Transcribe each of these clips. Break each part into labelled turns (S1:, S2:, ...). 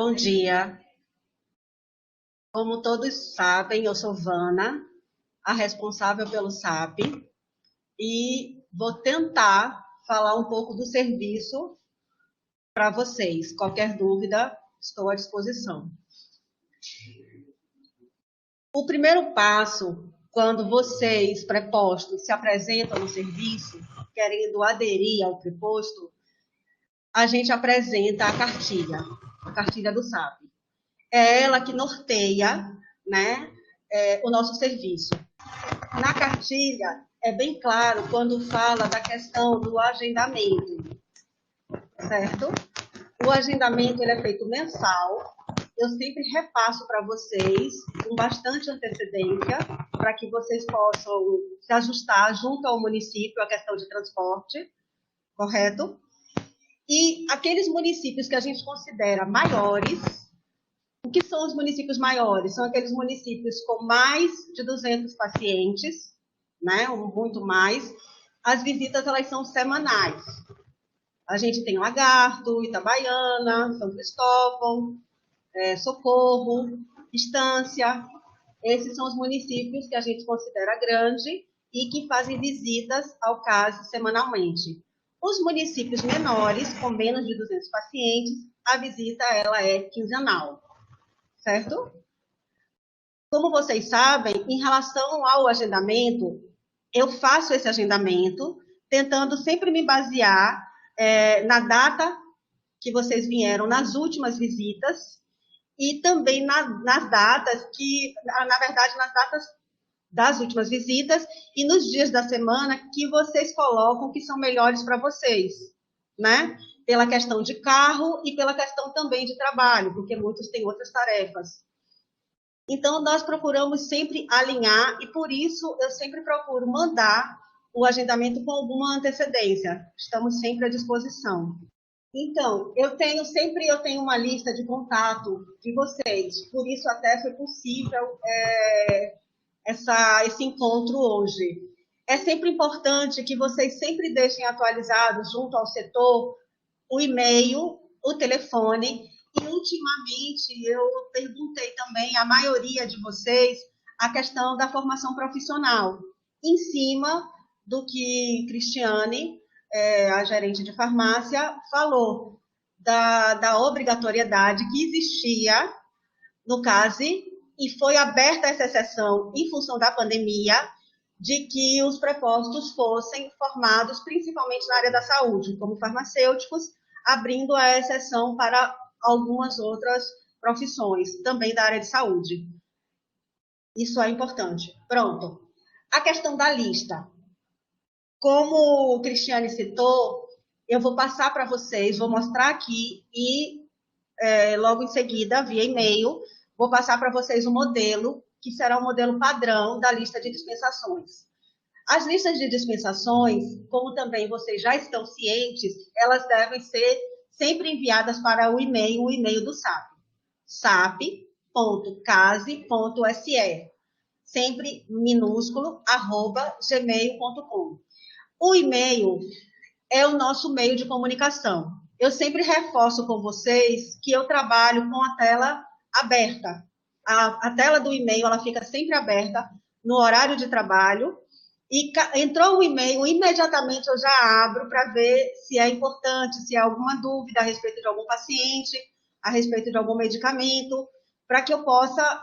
S1: Bom dia. Como todos sabem, eu sou Vana, a responsável pelo SAP, e vou tentar falar um pouco do serviço para vocês. Qualquer dúvida, estou à disposição. O primeiro passo, quando vocês, prepostos, se apresentam no serviço, querendo aderir ao preposto, a gente apresenta a cartilha do SAP. É ela que norteia, né, o nosso serviço. Na cartilha, é bem claro quando fala da questão do agendamento, certo? O agendamento ele é feito mensal. Eu sempre repasso para vocês com bastante antecedência, para que vocês possam se ajustar junto ao município a questão de transporte, correto? E aqueles municípios que a gente considera maiores, o que são os municípios maiores? São aqueles municípios com mais de 200 pacientes, né? Muito mais. As visitas, elas são semanais. A gente tem Lagarto, Itabaiana, São Cristóvão, Socorro, Estância. Esses são os municípios que a gente considera grande e que fazem visitas ao caso semanalmente. Os municípios menores, com menos de 200 pacientes, a visita ela é quinzenal, certo? Como vocês sabem, em relação ao agendamento, eu faço esse agendamento tentando sempre me basear na data que vocês vieram nas últimas visitas e também nas datas que, na verdade, nas datas das últimas visitas e nos dias da semana que vocês colocam que são melhores para vocês, né? Pela questão de carro e pela questão também de trabalho, porque muitos têm outras tarefas. Então, nós procuramos sempre alinhar e, por isso, eu sempre procuro mandar o agendamento com alguma antecedência. Estamos sempre à disposição. Então, eu tenho uma lista de contato de vocês, por isso até foi possível esse encontro hoje. É sempre importante que vocês sempre deixem atualizados junto ao setor o e-mail, o telefone. E, ultimamente, eu perguntei também à maioria de vocês a questão da formação profissional, em cima do que Cristiane, a gerente de farmácia, falou, da obrigatoriedade que existia no CASE, e foi aberta essa exceção em função da pandemia, de que os prepostos fossem formados principalmente na área da saúde, como farmacêuticos, abrindo a exceção para algumas outras profissões, também da área de saúde. Isso é importante. Pronto. A questão da lista. Como o Cristiane citou, eu vou passar para vocês, vou mostrar aqui e logo em seguida, via e-mail, vou passar para vocês o modelo, que será o modelo padrão da lista de dispensações. As listas de dispensações, como também vocês já estão cientes, elas devem ser sempre enviadas para o e-mail do SAP, sap.case.se, sempre minúsculo, @gmail.com. O e-mail é o nosso meio de comunicação. Eu sempre reforço com vocês que eu trabalho com a tela aberta. A tela do e-mail ela fica sempre aberta no horário de trabalho, e entrou o e-mail, imediatamente eu já abro para ver se é importante, se há alguma dúvida a respeito de algum paciente, a respeito de algum medicamento, para que eu possa,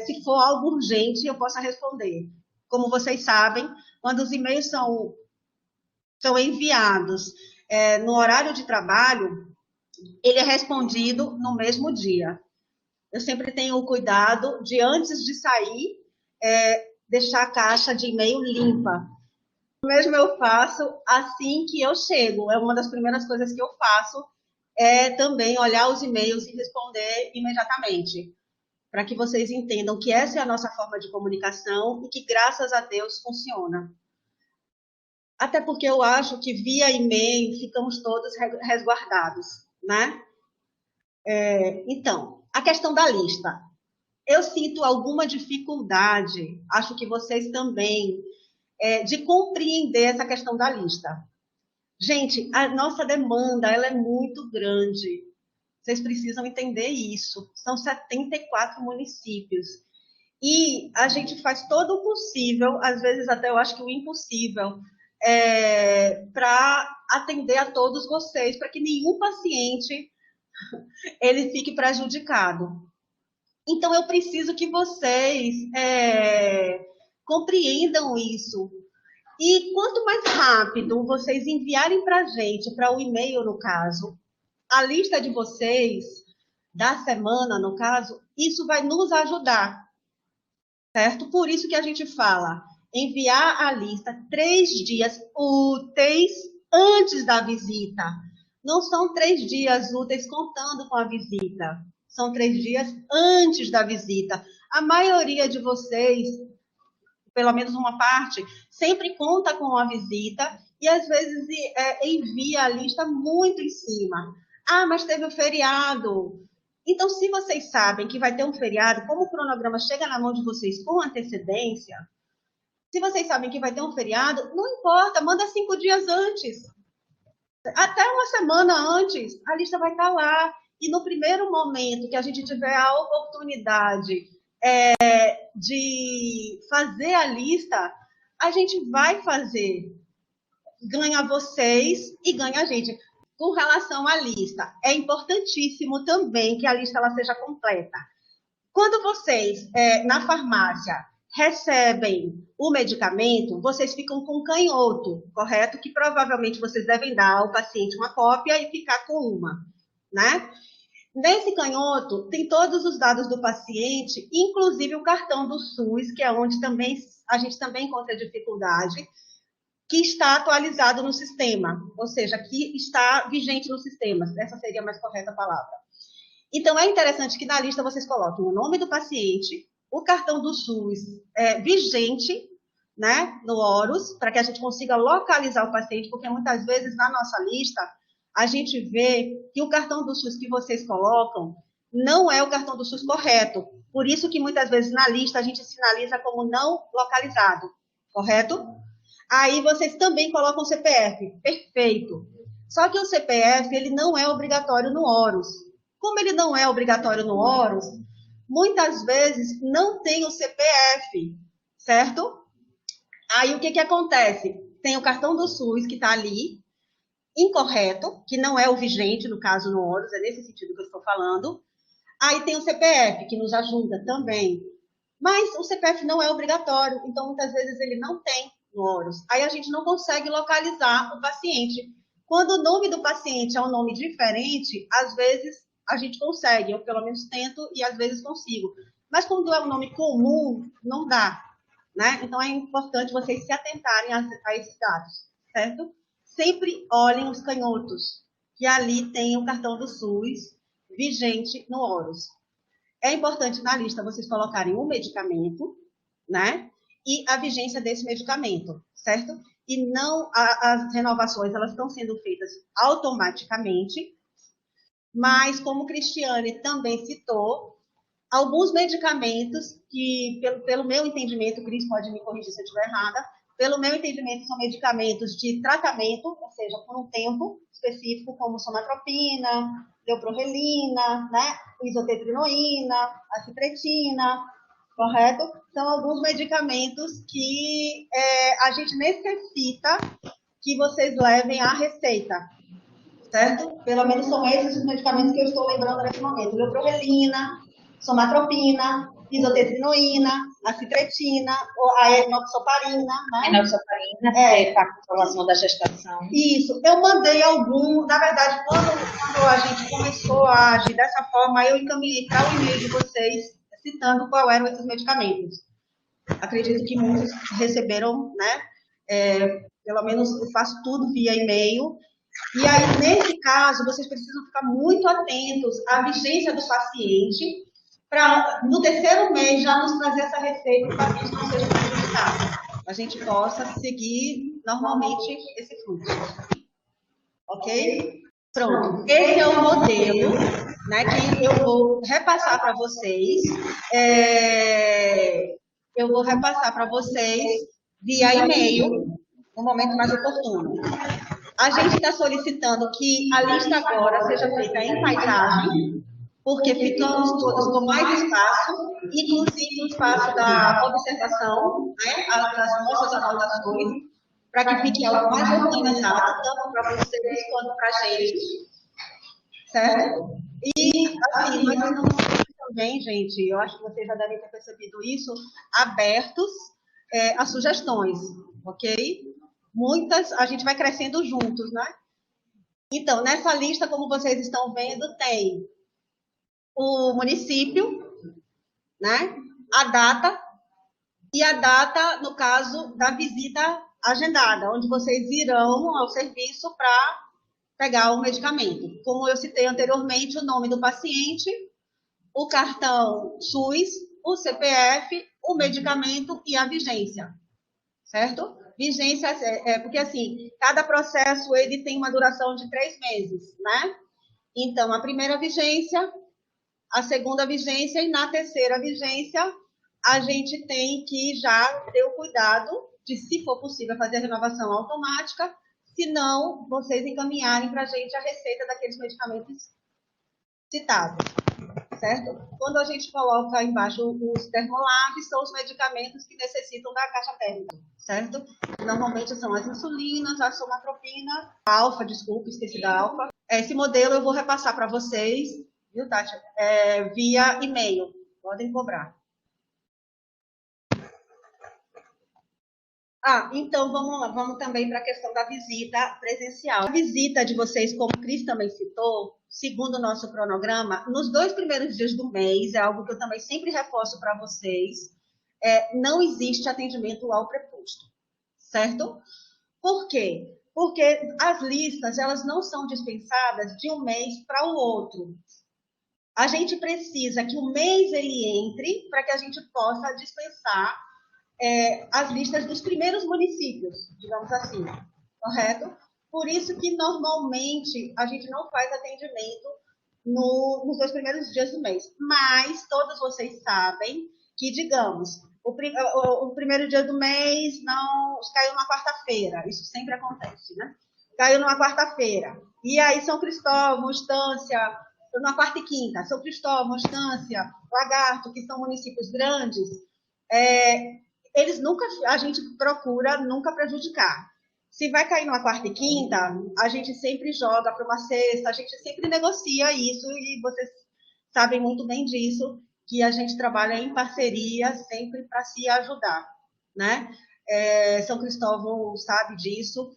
S1: se for algo urgente, eu possa responder. Como vocês sabem, quando os e-mails são enviados no horário de trabalho, ele é respondido no mesmo dia. Eu sempre tenho o cuidado de, antes de sair, deixar a caixa de e-mail limpa. O mesmo eu faço assim que eu chego. É uma das primeiras coisas que eu faço, também olhar os e-mails e responder imediatamente, para que vocês entendam que essa é a nossa forma de comunicação e que, graças a Deus, funciona. Até porque eu acho que via e-mail ficamos todos resguardados, né? Então, a questão da lista. Eu sinto alguma dificuldade, acho que vocês também, de compreender essa questão da lista. Gente, a nossa demanda ela é muito grande. Vocês precisam entender isso. São 74 municípios. E a gente faz todo o possível, às vezes até eu acho que o impossível, para atender a todos vocês, para que nenhum paciente ele fique prejudicado. Então, eu preciso que vocês compreendam isso. E quanto mais rápido vocês enviarem para a gente, para o e-mail, no caso, a lista de vocês, da semana, no caso, isso vai nos ajudar, certo? Por isso que a gente fala, enviar a lista 3 dias úteis antes da visita. Não são 3 dias úteis contando com a visita. São 3 dias antes da visita. A maioria de vocês, pelo menos uma parte, sempre conta com a visita e, às vezes, envia a lista muito em cima. Ah, mas teve um feriado. Então, se vocês sabem que vai ter um feriado, como o cronograma chega na mão de vocês com antecedência, se vocês sabem que vai ter um feriado, não importa, manda 5 dias antes. Até uma semana antes, a lista vai estar lá. E no primeiro momento que a gente tiver a oportunidade de fazer a lista, a gente vai fazer. Ganha vocês e ganha a gente. Com relação à lista, é importantíssimo também que a lista ela seja completa. Quando vocês, na farmácia, recebem o medicamento, vocês ficam com um canhoto, correto? Que provavelmente vocês devem dar ao paciente uma cópia e ficar com uma, né? Nesse canhoto, tem todos os dados do paciente, inclusive o cartão do SUS, que é onde também, a gente também encontra dificuldade, que está atualizado no sistema, ou seja, que está vigente no sistema, essa seria a mais correta palavra. Então, é interessante que na lista vocês coloquem o nome do paciente, o cartão do SUS vigente, né, no Horus, para que a gente consiga localizar o paciente, porque muitas vezes na nossa lista a gente vê que o cartão do SUS que vocês colocam não é o cartão do SUS correto. Por isso que muitas vezes na lista a gente sinaliza como não localizado, correto? Aí vocês também colocam o CPF, perfeito. Só que o CPF, ele não é obrigatório no Horus. Como ele não é obrigatório no Horus, muitas vezes não tem o CPF, certo? Aí o que acontece? Tem o cartão do SUS que está ali, incorreto, que não é o vigente, no caso no Horus, é nesse sentido que eu estou falando. Aí tem o CPF, que nos ajuda também. Mas o CPF não é obrigatório, então muitas vezes ele não tem no Horus. Aí a gente não consegue localizar o paciente. Quando o nome do paciente é um nome diferente, às vezes a gente consegue, eu pelo menos tento e às vezes consigo. Mas quando é um nome comum, não dá, né? Então é importante vocês se atentarem a esses dados, certo? Sempre olhem os canhotos, que ali tem o cartão do SUS vigente no Horus. É importante na lista vocês colocarem o medicamento, né? E a vigência desse medicamento, certo? E não as renovações, elas estão sendo feitas automaticamente, mas como Cristiane também citou, alguns medicamentos que, pelo meu entendimento, Cris pode me corrigir se eu estiver errada, pelo meu entendimento, são medicamentos de tratamento, ou seja, por um tempo específico, como somatropina, leuprorelina, né? Isotetrinoína, acitretina, correto? São alguns medicamentos que a gente necessita que vocês levem a receita, certo? Pelo menos são esses os medicamentos que eu estou lembrando nesse momento. Leuprorelina, somatropina, isotetrinoína, acitretina, a enoxaparina, né?
S2: Enoxaparina, para a controlação da gestação.
S1: Isso. Eu mandei algum, na verdade, quando a gente começou a agir dessa forma, eu encaminhei para o e-mail de vocês, citando qual eram esses medicamentos. Acredito que muitos receberam, né? Pelo menos eu faço tudo via e-mail. E aí, nesse caso, vocês precisam ficar muito atentos à vigência do paciente, para no terceiro mês já nos trazer essa receita para que o paciente não seja prejudicado. A gente possa seguir normalmente esse fluxo. Ok? Pronto. Esse é o modelo, né, que eu vou repassar para vocês. Eu vou repassar para vocês via e-mail no momento mais oportuno. A gente está solicitando que a lista agora seja feita em paisagem, porque ficamos todos com mais espaço, inclusive o espaço da observação, né, das nossas anotações, para que fique algo mais organizado, tanto para vocês quanto para a gente, certo? E, assim, nós estamos também, gente, eu acho que vocês já devem ter percebido isso, abertos a sugestões, ok? Muitas, a gente vai crescendo juntos, né? Então, nessa lista, como vocês estão vendo, tem o município, né? A data, e a data, no caso, da visita agendada, onde vocês irão ao serviço para pegar o medicamento. Como eu citei anteriormente, o nome do paciente, o cartão SUS, o CPF, o medicamento e a vigência, certo? Vigência, porque assim, cada processo ele tem uma duração de 3 meses, né? Então, a primeira vigência, a segunda vigência e na terceira vigência, a gente tem que já ter o cuidado de, se for possível, fazer a renovação automática, se não, vocês encaminharem para a gente a receita daqueles medicamentos citados, certo? Quando a gente coloca embaixo os termolabs, são os medicamentos que necessitam da caixa térmica, certo? Normalmente são as insulinas, a somatropina, alfa, desculpa, esqueci da alfa. Esse modelo eu vou repassar para vocês, viu, Tati? Via e-mail, podem cobrar. Então vamos lá, vamos também para a questão da visita presencial. A visita de vocês, como o Cris também citou, segundo o nosso cronograma, nos 2 primeiros dias do mês, é algo que eu também sempre reforço para vocês, não existe atendimento ao preposto, certo? Por quê? Porque as listas, elas não são dispensadas de um mês para o outro. A gente precisa que o mês ele entre para que a gente possa dispensar as listas dos primeiros municípios, digamos assim, correto? Por isso que, normalmente, a gente não faz atendimento nos 2 primeiros dias do mês. Mas todos vocês sabem que, digamos, o primeiro dia do mês não caiu numa quarta-feira. Isso sempre acontece, né? Caiu numa quarta-feira. E aí, São Cristóvão, Estância, na quarta e quinta, São Cristóvão, Estância, Lagarto, que são municípios grandes, eles nunca, a gente procura nunca prejudicar. Se vai cair numa quarta e quinta, a gente sempre joga para uma sexta, a gente sempre negocia isso e vocês sabem muito bem disso, que a gente trabalha em parceria sempre para se ajudar, né? São Cristóvão sabe disso.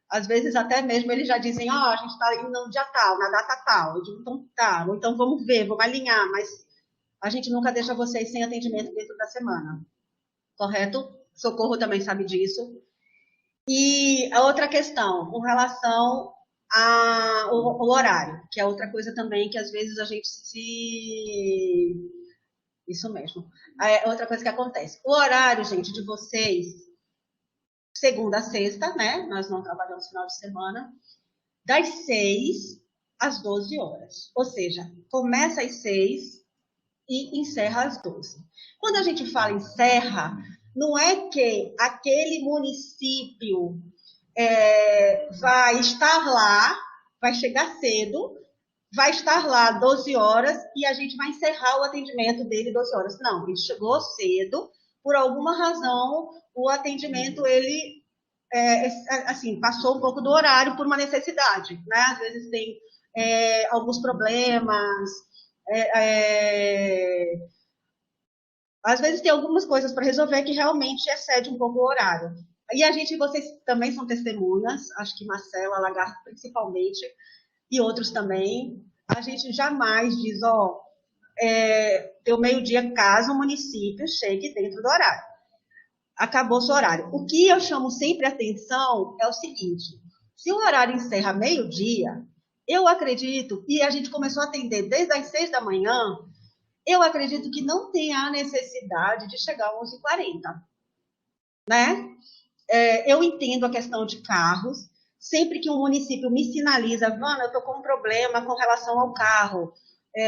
S1: Às vezes até mesmo eles já dizem, a gente está indo no dia tal, na data tal. Eu digo, então tá, então vamos ver, vamos alinhar, mas a gente nunca deixa vocês sem atendimento dentro da semana. Correto? Socorro também sabe disso. E a outra questão, com relação ao horário, que é outra coisa também que às vezes a gente se... Isso mesmo. É outra coisa que acontece. O horário, gente, de vocês, segunda a sexta, né? Nós não trabalhamos final de semana, das 6 às 12 horas. Ou seja, começa às 6 e encerra às 12. Quando a gente fala encerra, não é que aquele município vai estar lá, vai chegar cedo, vai estar lá 12 horas e a gente vai encerrar o atendimento dele 12 horas. Não, ele chegou cedo, por alguma razão, o atendimento, ele, assim, passou um pouco do horário por uma necessidade, né? Às vezes tem alguns problemas, às vezes tem algumas coisas para resolver que realmente excede um pouco o horário. E vocês também são testemunhas, acho que Marcela, Lagarto principalmente, e outros também. A gente jamais diz, deu meio-dia caso o município chegue dentro do horário. Acabou o horário. O que eu chamo sempre atenção é o seguinte, se o horário encerra meio-dia, eu acredito, e a gente começou a atender desde as 6 da manhã, eu acredito que não tem a necessidade de chegar às 11h40, né? Eu entendo a questão de carros. Sempre que um município me sinaliza, Vana, eu estou com um problema com relação ao carro,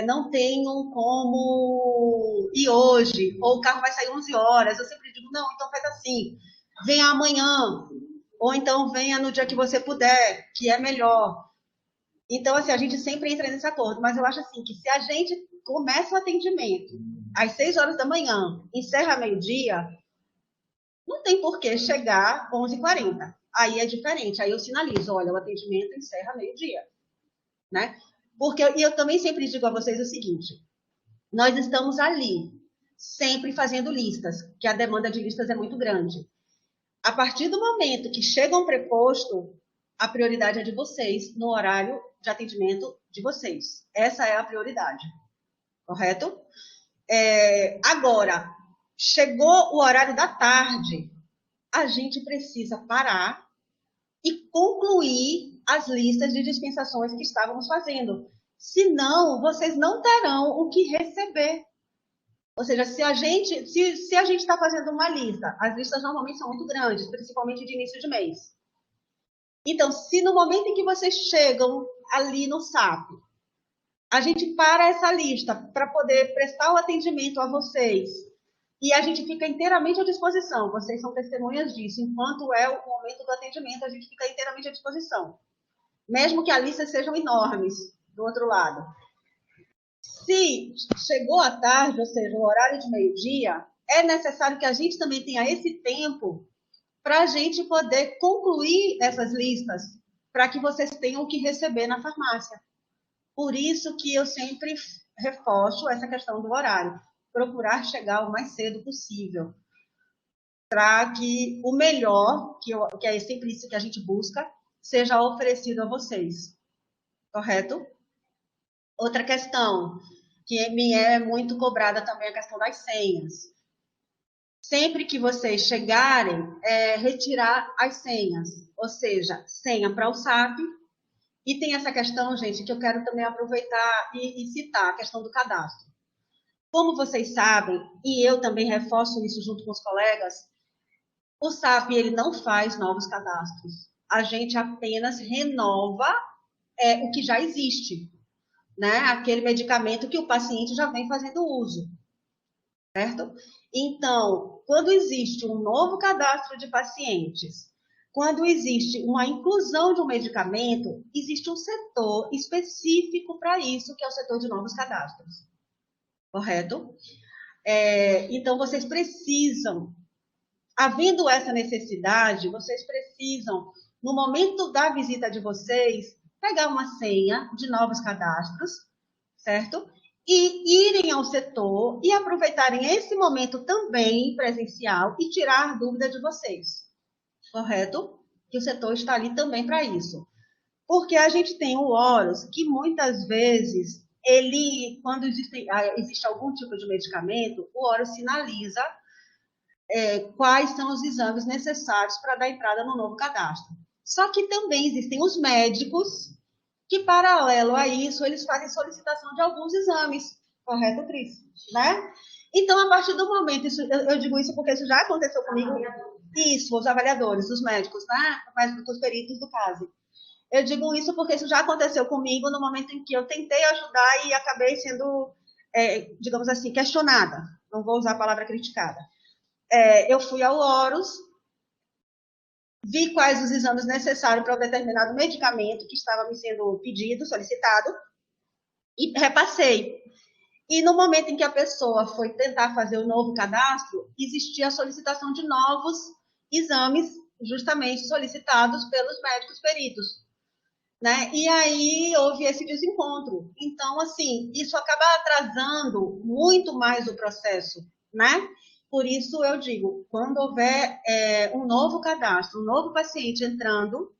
S1: não tenho como ir hoje, ou o carro vai sair 11 horas, eu sempre digo, não, então faz assim, venha amanhã, Ou então venha no dia que você puder, que é melhor. Então, assim, a gente sempre entra nesse acordo. Mas eu acho assim, que se a gente começa o atendimento às 6 horas da manhã, encerra meio-dia, não tem por que chegar às 11h40. Aí é diferente. Aí eu sinalizo, olha, o atendimento encerra meio-dia, né? Porque eu também sempre digo a vocês o seguinte, nós estamos ali, sempre fazendo listas, que a demanda de listas é muito grande. A partir do momento que chega um preposto, a prioridade é de vocês, no horário de atendimento de vocês. Essa é a prioridade, correto? Agora, chegou o horário da tarde, a gente precisa parar e concluir as listas de dispensações que estávamos fazendo. Senão, vocês não terão o que receber. Ou seja, se a gente está fazendo uma lista, as listas normalmente são muito grandes, principalmente de início de mês. Então, se no momento em que vocês chegam ali no SAP, a gente para essa lista para poder prestar o atendimento a vocês, e a gente fica inteiramente à disposição, vocês são testemunhas disso, enquanto é o momento do atendimento, a gente fica inteiramente à disposição. Mesmo que as listas sejam enormes do outro lado. Se chegou a tarde, ou seja, o horário de meio-dia, é necessário que a gente também tenha esse tempo para a gente poder concluir essas listas, para que vocês tenham o que receber na farmácia. Por isso que eu sempre reforço essa questão do horário, procurar chegar o mais cedo possível, para que o melhor, que é sempre isso que a gente busca, seja oferecido a vocês. Correto? Outra questão que me é muito cobrada também é a questão das senhas. Sempre que vocês chegarem, retirar as senhas, ou seja, senha para o SAP, e tem essa questão, gente, que eu quero também aproveitar e citar, a questão do cadastro. Como vocês sabem, e eu também reforço isso junto com os colegas, o SAP ele não faz novos cadastros. A gente apenas renova o que já existe, né? Aquele medicamento que o paciente já vem fazendo uso, certo? Então, quando existe um novo cadastro de pacientes, quando existe uma inclusão de um medicamento, existe um setor específico para isso, que é o setor de novos cadastros. Correto? Então, vocês precisam, havendo essa necessidade, vocês precisam, no momento da visita de vocês, pegar uma senha de novos cadastros, certo? E irem ao setor e aproveitarem esse momento também presencial e tirar dúvida de vocês, correto? Que o setor está ali também para isso. Porque a gente tem o Horus, que muitas vezes, quando existe algum tipo de medicamento, o Horus sinaliza quais são os exames necessários para dar entrada no novo cadastro. Só que também existem os médicos que, paralelo a isso, eles fazem solicitação de alguns exames, correto, Cris? Né? Então, a partir do momento, eu digo isso porque isso já aconteceu comigo, isso, os avaliadores, os médicos, né? Os peritos do caso. Eu digo isso porque isso já aconteceu comigo no momento em que eu tentei ajudar e acabei sendo, digamos assim, questionada. Não vou usar a palavra criticada. Eu fui ao Horus, vi quais os exames necessários para um determinado medicamento que estava me sendo pedido, solicitado, e repassei. E no momento em que a pessoa foi tentar fazer o novo cadastro, existia a solicitação de novos exames, justamente solicitados pelos médicos peritos, né? E aí houve esse desencontro. Então, assim, isso acaba atrasando muito mais o processo, né? Por isso eu digo, quando houver um novo cadastro, um novo paciente entrando,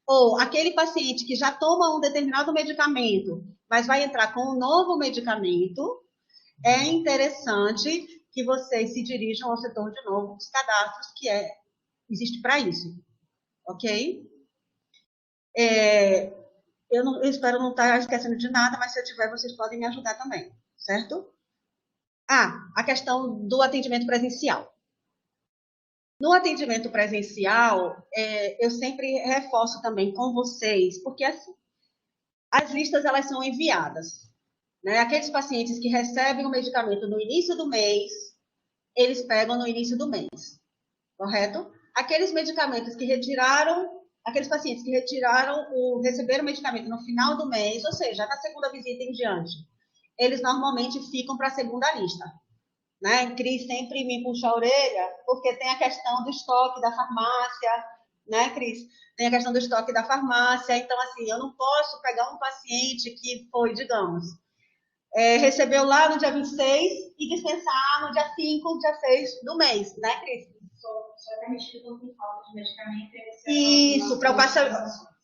S1: ou aquele paciente que já toma um determinado medicamento, mas vai entrar com um novo medicamento, é interessante que vocês se dirijam ao setor de novos cadastros, que existe para isso, ok? Eu espero não estar esquecendo de nada, mas se eu tiver, vocês podem me ajudar também, certo? A questão do atendimento presencial. No atendimento presencial, eu sempre reforço também com vocês, porque assim, as listas elas são enviadas, né? Aqueles pacientes que recebem o medicamento no início do mês, eles pegam no início do mês, correto? aqueles medicamentos que retiraram, aqueles pacientes que receberam o medicamento no final do mês, ou seja, na segunda visita em diante, eles normalmente ficam para a segunda lista. Né? Cris sempre me puxa a orelha, porque tem a questão do estoque da farmácia, né, Cris? Tem a questão do estoque da farmácia, então, assim, eu não posso pegar um paciente que foi, digamos, recebeu lá no dia 26 e dispensar no dia 5, dia 6 do mês, né, Cris?
S2: Só é permitido quando tem falta de medicamento.
S1: Isso, para o paciente.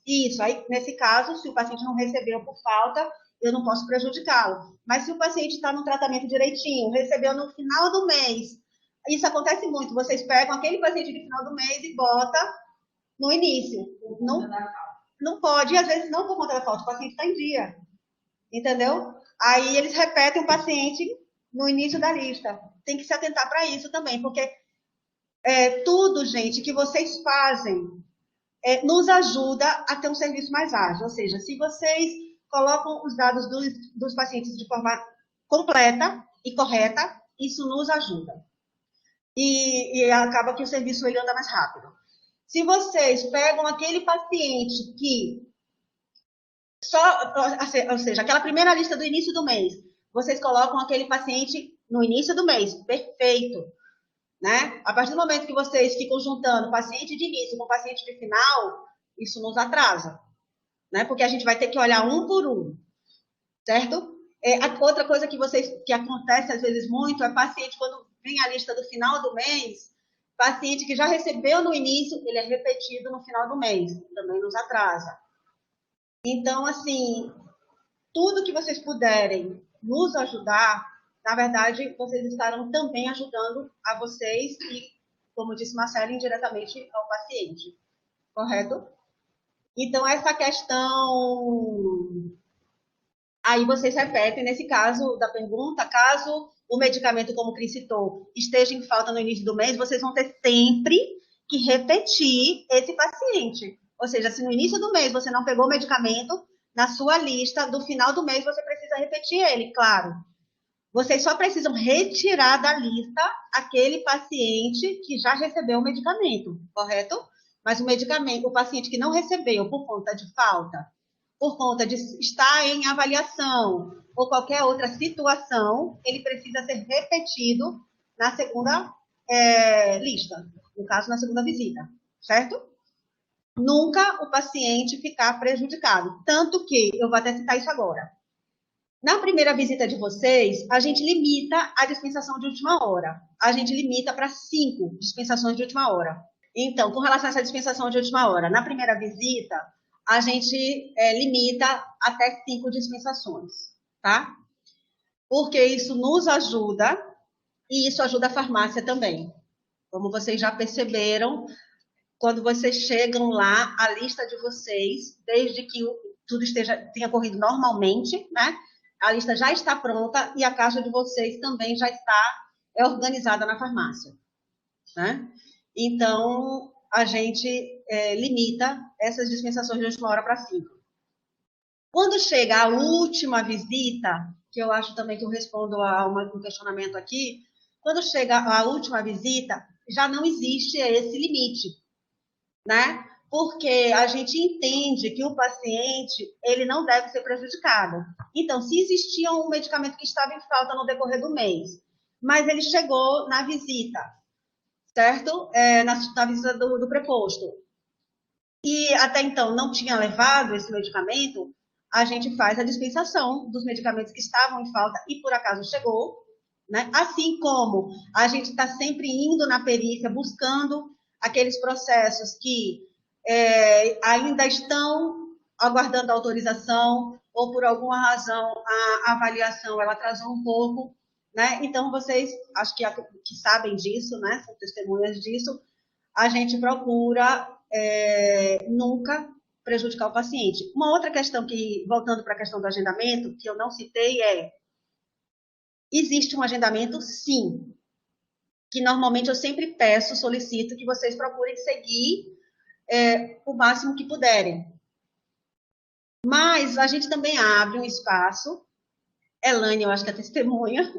S1: Isso, aí, nesse caso, se o paciente não recebeu por falta, eu não posso prejudicá-lo. Mas se o paciente está no tratamento direitinho, recebeu no final do mês, isso acontece muito, vocês pegam aquele paciente de final do mês e botam no início. Não pode, e às vezes não por conta da falta, o paciente está em dia. Entendeu? Aí eles repetem o paciente no início da lista. Tem que se atentar para isso também, porque tudo, gente, que vocês fazem nos ajuda a ter um serviço mais ágil. Ou seja, se vocês colocam os dados dos pacientes de forma completa e correta, isso nos ajuda. E acaba que o serviço ele anda mais rápido. Se vocês pegam aquele paciente que ou seja, aquela primeira lista do início do mês, vocês colocam aquele paciente no início do mês, perfeito. Né? A partir do momento que vocês ficam juntando paciente de início com paciente de final, isso nos atrasa. Né? Porque a gente vai ter que olhar um por um. Certo? Outra coisa que acontece às vezes muito é paciente, quando vem a lista do final do mês, paciente que já recebeu no início, ele é repetido no final do mês. Também nos atrasa. Então, assim, tudo que vocês puderem nos ajudar, na verdade, vocês estarão também ajudando a vocês e, como disse Marcela, indiretamente ao paciente. Correto? Então, essa questão... Aí vocês repetem, nesse caso da pergunta, caso o medicamento, como o Cris citou, esteja em falta no início do mês, vocês vão ter sempre que repetir esse paciente. Ou seja, se no início do mês você não pegou o medicamento, na sua lista, do final do mês, você precisa repetir ele, claro. Vocês só precisam retirar da lista aquele paciente que já recebeu o medicamento, correto? Mas o paciente que não recebeu por conta de falta, por conta de estar em avaliação ou qualquer outra situação, ele precisa ser repetido na segunda lista, no caso, na segunda visita, certo? Nunca o paciente ficar prejudicado. Tanto que, eu vou até citar isso agora. Na primeira visita de vocês, a gente limita a dispensação de última hora. A gente limita para 5 dispensações de última hora. Então, com relação a essa dispensação de última hora, na primeira visita, a gente limita até 5 dispensações, tá? Porque isso nos ajuda e isso ajuda a farmácia também. Como vocês já perceberam, quando vocês chegam lá, a lista de vocês, desde que tudo tenha corrido normalmente, né? A lista já está pronta e a caixa de vocês também já está organizada na farmácia, né? Então, a gente limita essas dispensações de última hora para 5. Quando chega a última visita, que eu acho também que eu respondo a um questionamento aqui, quando chega a última visita, já não existe esse limite, né? Porque a gente entende que o paciente, ele não deve ser prejudicado. Então, se existia um medicamento que estava em falta no decorrer do mês, mas ele chegou na visita, certo? Na visita do preposto, e até então não tinha levado esse medicamento, a gente faz a dispensação dos medicamentos que estavam em falta e por acaso chegou, né? Assim como a gente está sempre indo na perícia, buscando aqueles processos que ainda estão aguardando a autorização ou por alguma razão a avaliação ela atrasou um pouco, né? Então vocês, acho que sabem disso, né? São testemunhas disso. A gente procura nunca prejudicar o paciente. Uma outra questão que, voltando para a questão do agendamento, que eu não citei existe um agendamento, sim, que normalmente eu sempre peço, solicito que vocês procurem seguir o máximo que puderem. Mas a gente também abre um espaço, Elane, eu acho que é testemunha,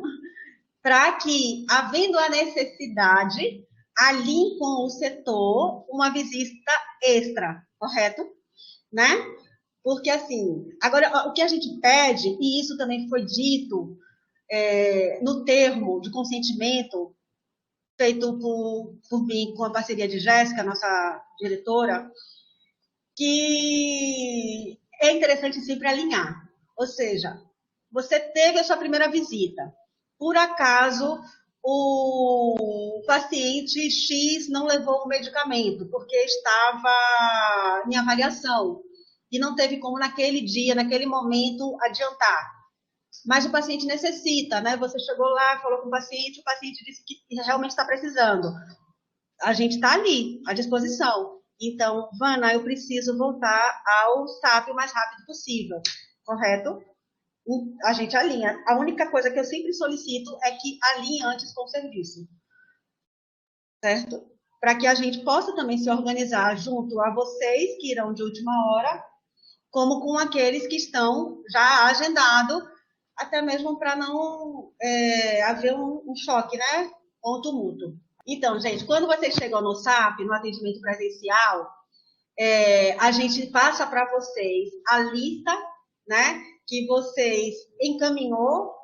S1: para que, havendo a necessidade, alinhe com o setor uma visita extra, correto? Né? Porque, assim, agora, o que a gente pede, e isso também foi dito no termo de consentimento feito por mim com a parceria de Jéssica, nossa diretora, que é interessante sempre alinhar. Ou seja, você teve a sua primeira visita. Por acaso, o paciente X não levou o medicamento porque estava em avaliação e não teve como naquele dia, naquele momento, adiantar. Mas o paciente necessita, né? Você chegou lá, falou com o paciente disse que realmente está precisando. A gente está ali, à disposição. Então, Vana, eu preciso voltar ao SAP o mais rápido possível, correto? A gente alinha. A única coisa que eu sempre solicito é que alinhe antes com o serviço, certo? Para que a gente possa também se organizar junto a vocês que irão de última hora, como com aqueles que estão já agendados, até mesmo para não haver um choque, né? Ou um tumulto. Então, gente, quando vocês chegam no SAP, no atendimento presencial, a gente passa para vocês a lista, né, que vocês encaminharam,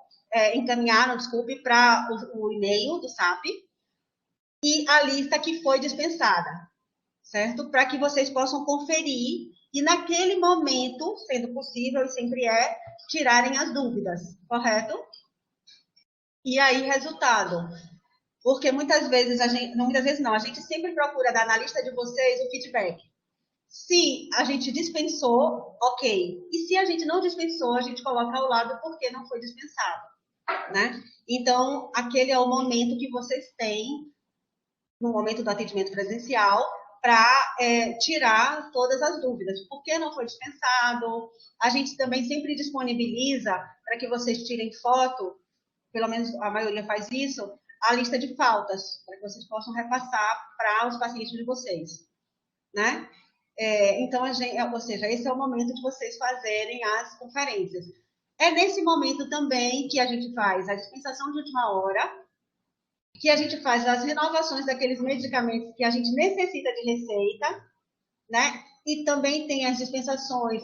S1: para o e-mail do SAP, e a lista que foi dispensada, certo? Para que vocês possam conferir e, naquele momento, sendo possível, e sempre tirarem as dúvidas, correto? E aí, resultado. Porque muitas vezes, a gente sempre procura dar na lista de vocês o feedback. Se a gente dispensou, ok. E se a gente não dispensou, a gente coloca ao lado porque não foi dispensado, né? Então, aquele é o momento que vocês têm, no momento do atendimento presencial, para tirar todas as dúvidas. Por que não foi dispensado? A gente também sempre disponibiliza para que vocês tirem foto, pelo menos a maioria faz isso, a lista de faltas, para que vocês possam repassar para os pacientes de vocês, né? Então, ou seja, esse é o momento de vocês fazerem as conferências. É nesse momento também que a gente faz a dispensação de última hora, que a gente faz as renovações daqueles medicamentos que a gente necessita de receita, né? E também tem as dispensações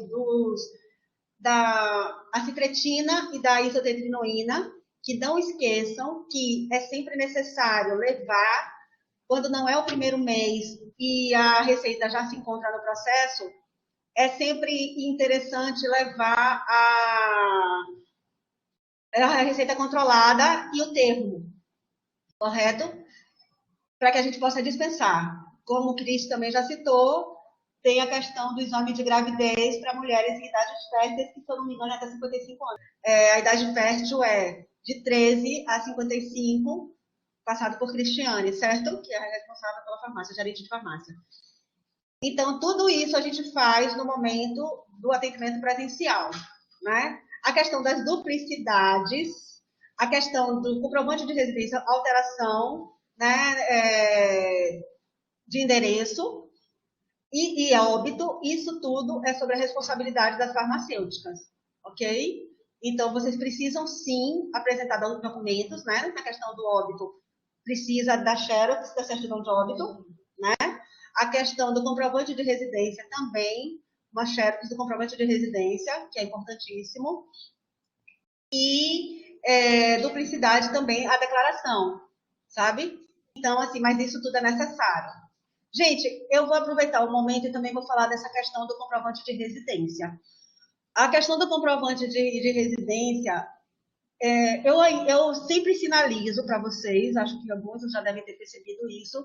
S1: da acitretina e da isotretinoína, que não esqueçam que é sempre necessário levar, quando não é o primeiro mês e a receita já se encontra no processo, é sempre interessante levar a receita controlada e o termo, correto? Para que a gente possa dispensar. Como o Cris também já citou, tem a questão do exame de gravidez para mulheres em idades férteis, que, se eu não me engano, é até 55 anos. A idade fértil é de 13 a 55, passado por Cristiane, certo? Que é a responsável pela farmácia, gerente de farmácia. Então, tudo isso a gente faz no momento do atendimento presencial, né? A questão das duplicidades, a questão do comprovante de residência, alteração, né, de endereço e óbito, isso tudo é sobre a responsabilidade das farmacêuticas, ok? Então, vocês precisam, sim, apresentar documentos, né? Na questão do óbito, precisa da xerox, da certidão de óbito, né? A questão do comprovante de residência também, uma xerox do comprovante de residência, que é importantíssimo. E duplicidade também, a declaração, sabe? Então, assim, mas isso tudo é necessário. Gente, eu vou aproveitar o momento e também vou falar dessa questão do comprovante de residência. A questão do comprovante de residência, eu sempre sinalizo para vocês, acho que alguns já devem ter percebido isso,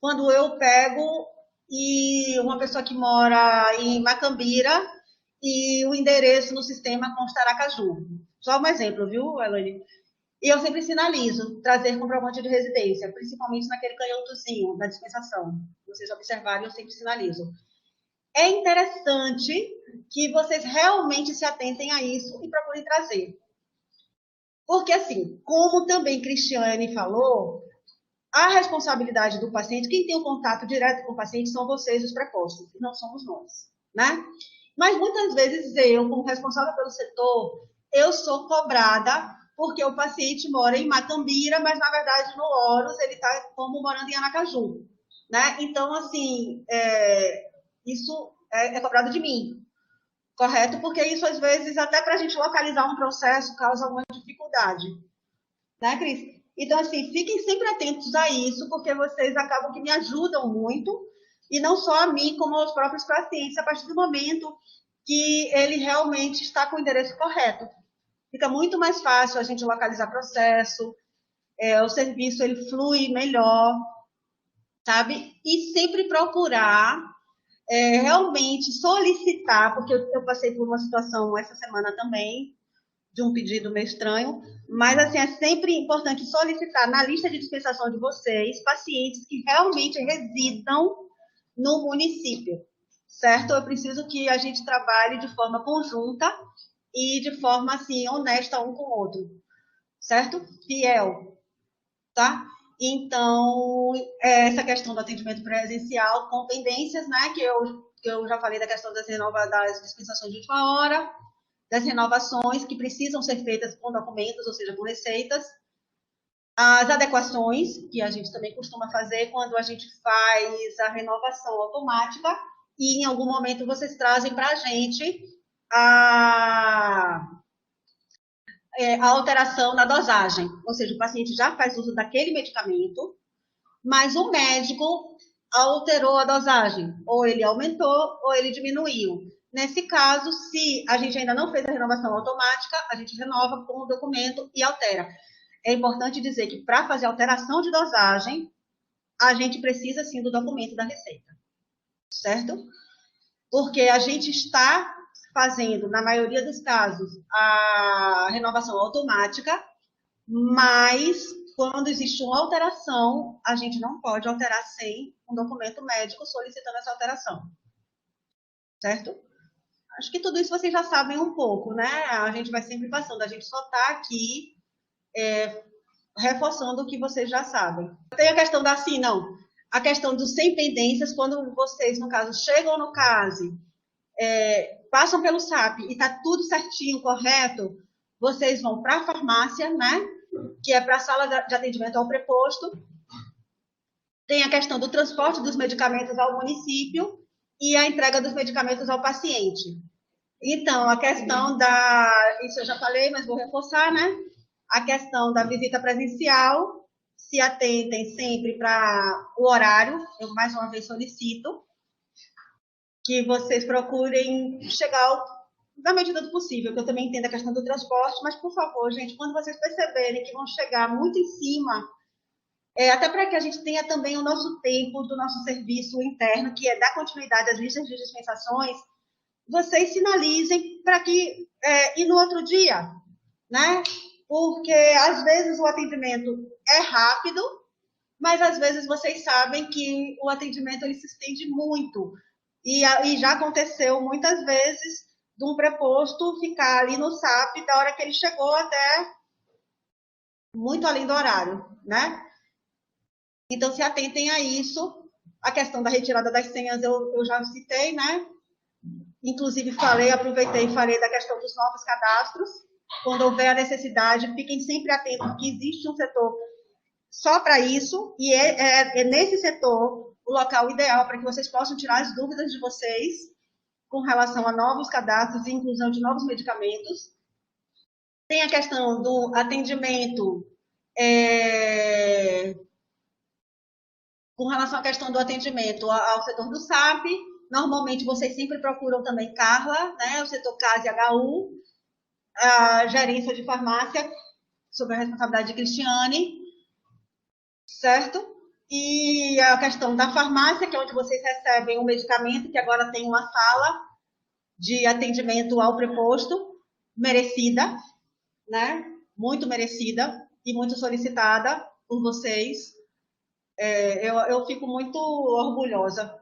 S1: quando eu pego e uma pessoa que mora em Macambira e o endereço no sistema consta Aracaju. Só um exemplo, viu, Elane? E eu sempre sinalizo trazer comprovante de residência, principalmente naquele canhotozinho da dispensação. Vocês observarem, eu sempre sinalizo. É interessante que vocês realmente se atentem a isso e procurem trazer. Porque, assim, como também Cristiane falou, a responsabilidade do paciente, quem tem um contato direto com o paciente são vocês, os prepostos, e não somos nós, né? Mas muitas vezes eu, como responsável pelo setor, eu sou cobrada porque o paciente mora em Macambira, mas, na verdade, no Horus, ele está como morando em Aracaju, né? Então, assim, isso é cobrado de mim, correto? Porque isso, às vezes, até para a gente localizar um processo, causa alguma dificuldade, né, Cris? Então, assim, fiquem sempre atentos a isso, porque vocês acabam que me ajudam muito, e não só a mim, como aos próprios pacientes, a partir do momento que ele realmente está com o endereço correto. Fica muito mais fácil a gente localizar processo, o serviço ele flui melhor, sabe? E sempre procurar realmente solicitar, porque eu passei por uma situação essa semana também, de um pedido meio estranho, mas assim, é sempre importante solicitar na lista de dispensação de vocês pacientes que realmente residam no município, certo? Eu preciso que a gente trabalhe de forma conjunta e de forma assim honesta um com o outro, certo? Fiel, tá? Então, essa questão do atendimento presencial com pendências, né, que eu já falei da questão das dispensações de última hora, das renovações que precisam ser feitas com documentos, ou seja, com receitas, as adequações, que a gente também costuma fazer quando a gente faz a renovação automática, e em algum momento vocês trazem para a gente a alteração na dosagem, ou seja, o paciente já faz uso daquele medicamento, mas o médico alterou a dosagem, ou ele aumentou ou ele diminuiu. Nesse caso, se a gente ainda não fez a renovação automática, a gente renova com o documento e altera. É importante dizer que para fazer alteração de dosagem, a gente precisa sim do documento da receita, certo? Porque a gente está fazendo, na maioria dos casos, a renovação automática, mas quando existe uma alteração, a gente não pode alterar sem um documento médico solicitando essa alteração, certo? Acho que tudo isso vocês já sabem um pouco, né? A gente vai sempre passando, a gente só está aqui reforçando o que vocês já sabem. Tem a questão da assim, não. A questão dos sem pendências, quando vocês, no caso, chegam no CASE, passam pelo SAP e está tudo certinho, correto, vocês vão para a farmácia, né? Que é para a sala de atendimento ao preposto. Tem a questão do transporte dos medicamentos ao município e a entrega dos medicamentos ao paciente. Então, a questão isso eu já falei, mas vou reforçar, né? A questão da visita presencial, se atentem sempre para o horário, eu mais uma vez solicito que vocês procurem chegar na medida do possível, que eu também entendo a questão do transporte, mas, por favor, gente, quando vocês perceberem que vão chegar muito em cima, até para que a gente tenha também o nosso tempo do nosso serviço interno, que é dar continuidade às listas de dispensações, vocês sinalizem para que e no outro dia, né? Porque às vezes o atendimento é rápido, mas às vezes vocês sabem que o atendimento ele se estende muito. E já aconteceu muitas vezes de um preposto ficar ali no SAP da hora que ele chegou até muito além do horário, né? Então, se atentem a isso. A questão da retirada das senhas eu já citei, né? Inclusive, aproveitei e falei da questão dos novos cadastros. Quando houver a necessidade, fiquem sempre atentos que existe um setor só para isso, e é nesse setor o local ideal para que vocês possam tirar as dúvidas de vocês com relação a novos cadastros e inclusão de novos medicamentos. Tem a questão do atendimento, com relação à questão do atendimento ao setor do SAP, normalmente vocês sempre procuram também Carla, né, o setor CAS e HU, a gerência de farmácia, sob a responsabilidade de Cristiane, certo? E a questão da farmácia, que é onde vocês recebem o medicamento, que agora tem uma sala de atendimento ao preposto, merecida, né? Muito merecida e muito solicitada por vocês. Eu fico muito orgulhosa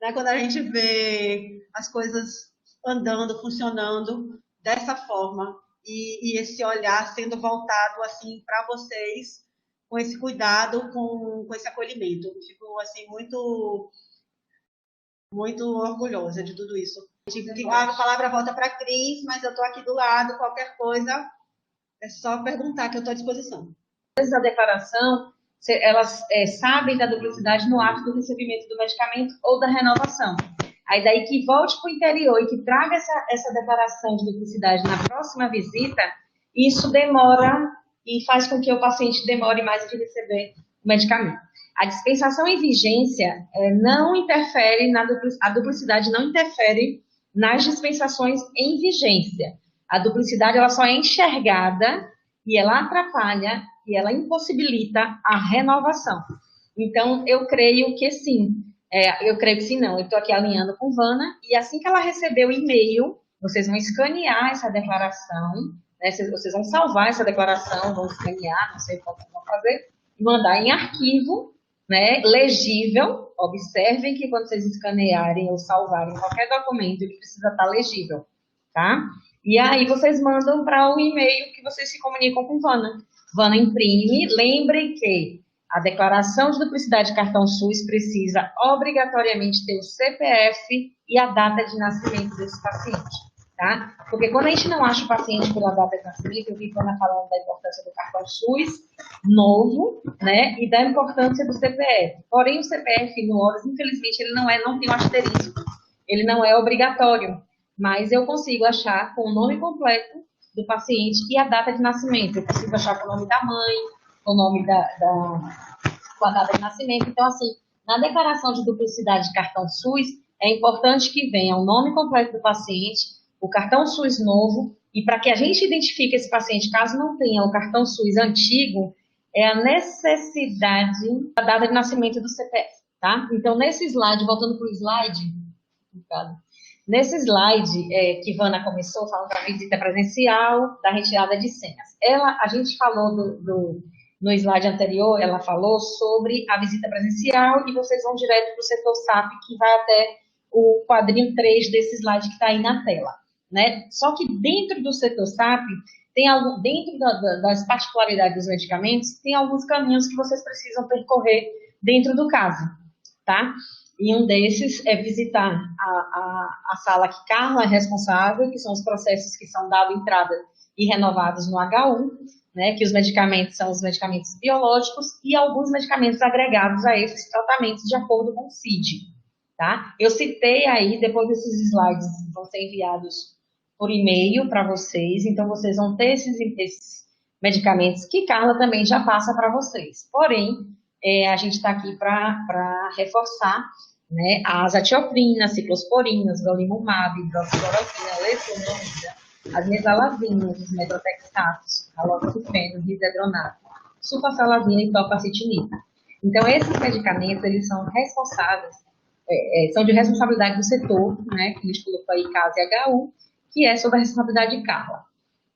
S1: né, quando a gente vê as coisas andando, funcionando dessa forma e esse olhar sendo voltado assim para vocês com esse cuidado, com esse acolhimento. Eu fico assim muito orgulhosa de tudo isso. A palavra volta para a Cris, mas eu estou aqui do lado, qualquer coisa É só perguntar que eu estou à disposição.
S3: Da declaração, elas sabem da duplicidade no ato do recebimento do medicamento ou da renovação. Aí daí que volte para o interior e que traga essa declaração de duplicidade na próxima visita, isso demora e faz com que o paciente demore mais de receber o medicamento. A dispensação em vigência não interfere a duplicidade não interfere nas dispensações em vigência. A duplicidade ela só é enxergada e ela atrapalha e ela impossibilita a renovação. Então, eu creio que sim. Eu creio que sim, não. Eu estou aqui alinhando com Vana, e assim que ela receber o e-mail, vocês vão escanear essa declaração, né? Vocês vão salvar essa declaração, vão escanear, não sei como vão fazer, e mandar em arquivo, né, legível. Observem que quando vocês escanearem ou salvarem qualquer documento, ele precisa estar legível, tá? E aí vocês mandam para o e-mail que vocês se comunicam com Vana. Vana imprime. Lembrem que a declaração de duplicidade de cartão SUS precisa obrigatoriamente ter o CPF e a data de nascimento desse paciente, tá? Porque quando a gente não acha o paciente pela data de nascimento, eu vi Vana falando da importância do cartão SUS novo, né, e da importância do CPF. Porém, o CPF no ORAS, infelizmente, ele não tem um asterisco. Ele não é obrigatório, mas eu consigo achar com o nome completo do paciente e a data de nascimento. Eu consigo achar com o nome da mãe, com o nome com a data de nascimento. Então, assim, na declaração de duplicidade de cartão SUS, é importante que venha o nome completo do paciente, o cartão SUS novo, e para que a gente identifique esse paciente, caso não tenha o cartão SUS antigo, é a necessidade da data de nascimento do CPF, tá? Então, nesse slide, voltando para o slide, nesse slide que Vana começou, falando da visita presencial, da retirada de senhas. A gente falou no slide anterior, ela falou sobre a visita presencial, e vocês vão direto para o setor SAP, que vai até o quadrinho 3 desse slide que está aí na tela, né? Só que dentro do setor SAP, dentro das particularidades dos medicamentos, tem alguns caminhos que vocês precisam percorrer dentro do caso, tá? E um desses é visitar a sala que Carla é responsável, que são os processos que são dados entrada e renovados no H1, né, que os medicamentos são os medicamentos biológicos e alguns medicamentos agregados a esses tratamentos de acordo com o CID, tá? Eu citei aí, depois desses slides vão ser enviados por e-mail para vocês, então vocês vão ter esses medicamentos que Carla também já passa para vocês. Porém, a gente está aqui para reforçar, né, as azatioprinas, ciclosporinas, golimumab, hidroxicloroquina, levodopa, as mesalazinas, os metrotexatos, haloxifeno, risedronato, sulfasalazina e tofacitinib. Então, esses medicamentos, eles são responsáveis, são de responsabilidade do setor, né, que a gente colocou aí, CAS e HU, que é sob a responsabilidade de Carla.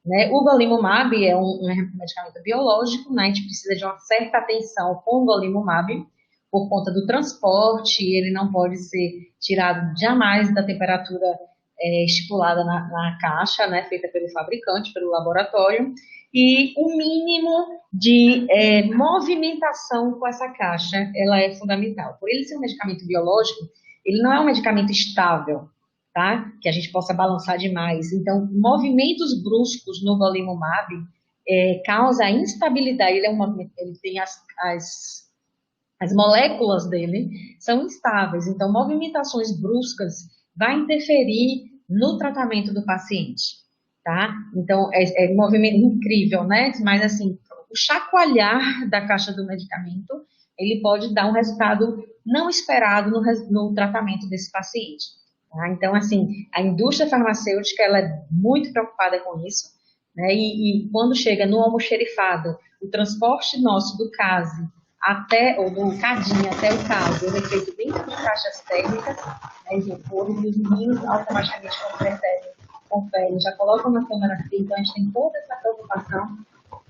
S3: Né? O golimumab é um medicamento biológico, né? A gente precisa de uma certa atenção com o golimumab, por conta do transporte, ele não pode ser tirado jamais da temperatura estipulada na caixa, né? Feita pelo fabricante, pelo laboratório, e o mínimo de movimentação com essa caixa, ela é fundamental. Por ele ser um medicamento biológico, ele não é um medicamento estável, tá? Que a gente possa balançar demais. Então, movimentos bruscos no golimumab causa instabilidade. Ele tem as moléculas dele são instáveis. Então, movimentações bruscas vai interferir no tratamento do paciente, tá? Então, é um movimento incrível, né? Mas, assim, o chacoalhar da caixa do medicamento, ele pode dar um resultado não esperado no tratamento desse paciente. Tá? Então, assim, a indústria farmacêutica, ela é muito preocupada com isso, né? E quando chega no almoxerifado, o transporte nosso do CASE ou do CADIM até o CASE, ele é feito dentro de caixas térmicas, né, isopores, e os meninos automaticamente conferem, já colocam na câmara fria. Então, a gente tem toda essa preocupação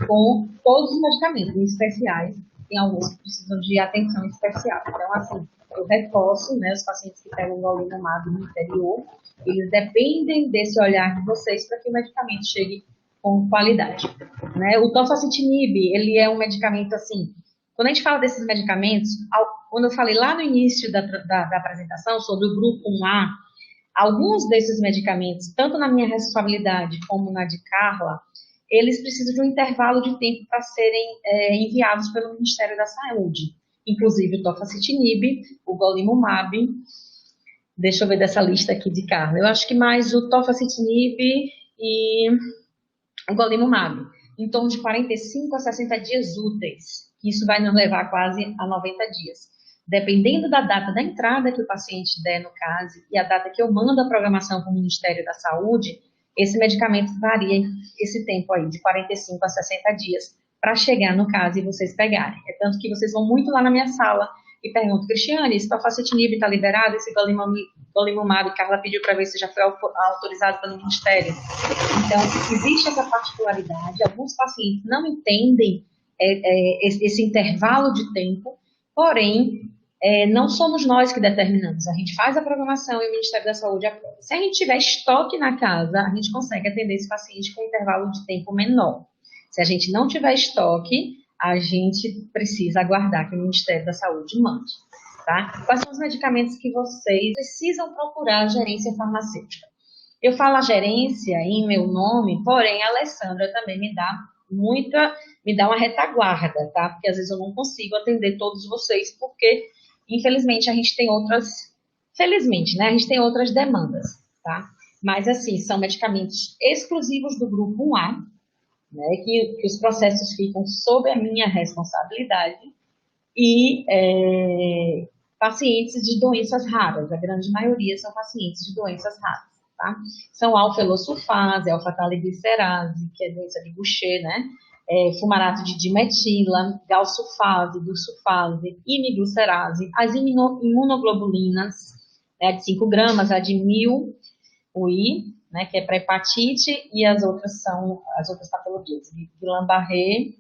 S3: com todos os medicamentos, em especiais, tem alguns que precisam de atenção especial. Então, assim, eu reforço, né, os pacientes que pegam golimumab no interior, eles dependem desse olhar de vocês para que o medicamento chegue com qualidade. Né? O tofacitinib, ele é um medicamento, assim, quando a gente fala desses medicamentos, quando eu falei lá no início da apresentação sobre o grupo 1A, alguns desses medicamentos, tanto na minha responsabilidade como na de Carla, eles precisam de um intervalo de tempo para serem enviados pelo Ministério da Saúde. Inclusive o tofacitinib, o golimumab, deixa eu ver dessa lista aqui de Carla, eu acho que mais o tofacitinib e o golimumab, em torno de 45 a 60 dias úteis. Isso vai nos levar quase a 90 dias. Dependendo da data da entrada que o paciente der no caso e a data que eu mando a programação para o Ministério da Saúde, esse medicamento varia esse tempo aí, de 45 a 60 dias, para chegar no caso e vocês pegarem. É tanto que vocês vão muito lá na minha sala e perguntam, Cristiane, esse tofacitinib está liberado? Esse golimumab, Carla pediu para ver se já foi autorizado pelo Ministério. Então, existe essa particularidade. Alguns pacientes não entendem esse intervalo de tempo, porém, não somos nós que determinamos. A gente faz a programação e o Ministério da Saúde aprova. Se a gente tiver estoque na casa, a gente consegue atender esse paciente com um intervalo de tempo menor. Se a gente não tiver estoque, a gente precisa aguardar que o Ministério da Saúde mande. Tá? Quais são os medicamentos que vocês precisam procurar a gerência farmacêutica? Eu falo a gerência em meu nome, porém a Alessandra também me dá uma retaguarda, tá? Porque às vezes eu não consigo atender todos vocês, porque infelizmente a gente tem felizmente, né? A gente tem outras demandas, tá? Mas assim, são medicamentos exclusivos do grupo 1A, né? Que os processos ficam sob a minha responsabilidade e pacientes de doenças raras, a grande maioria são pacientes de doenças raras, tá? São alfa-elosulfase, alfa-taliglicerase, que é doença de Gaucher, né? Fumarato de dimetila, galsulfase, dursulfase, imiglucerase, as imunoglobulinas, né, de 5 gramas, a de 1000 UI, né, que é para hepatite, e as outras são as outras patologias, Guillain-Barré,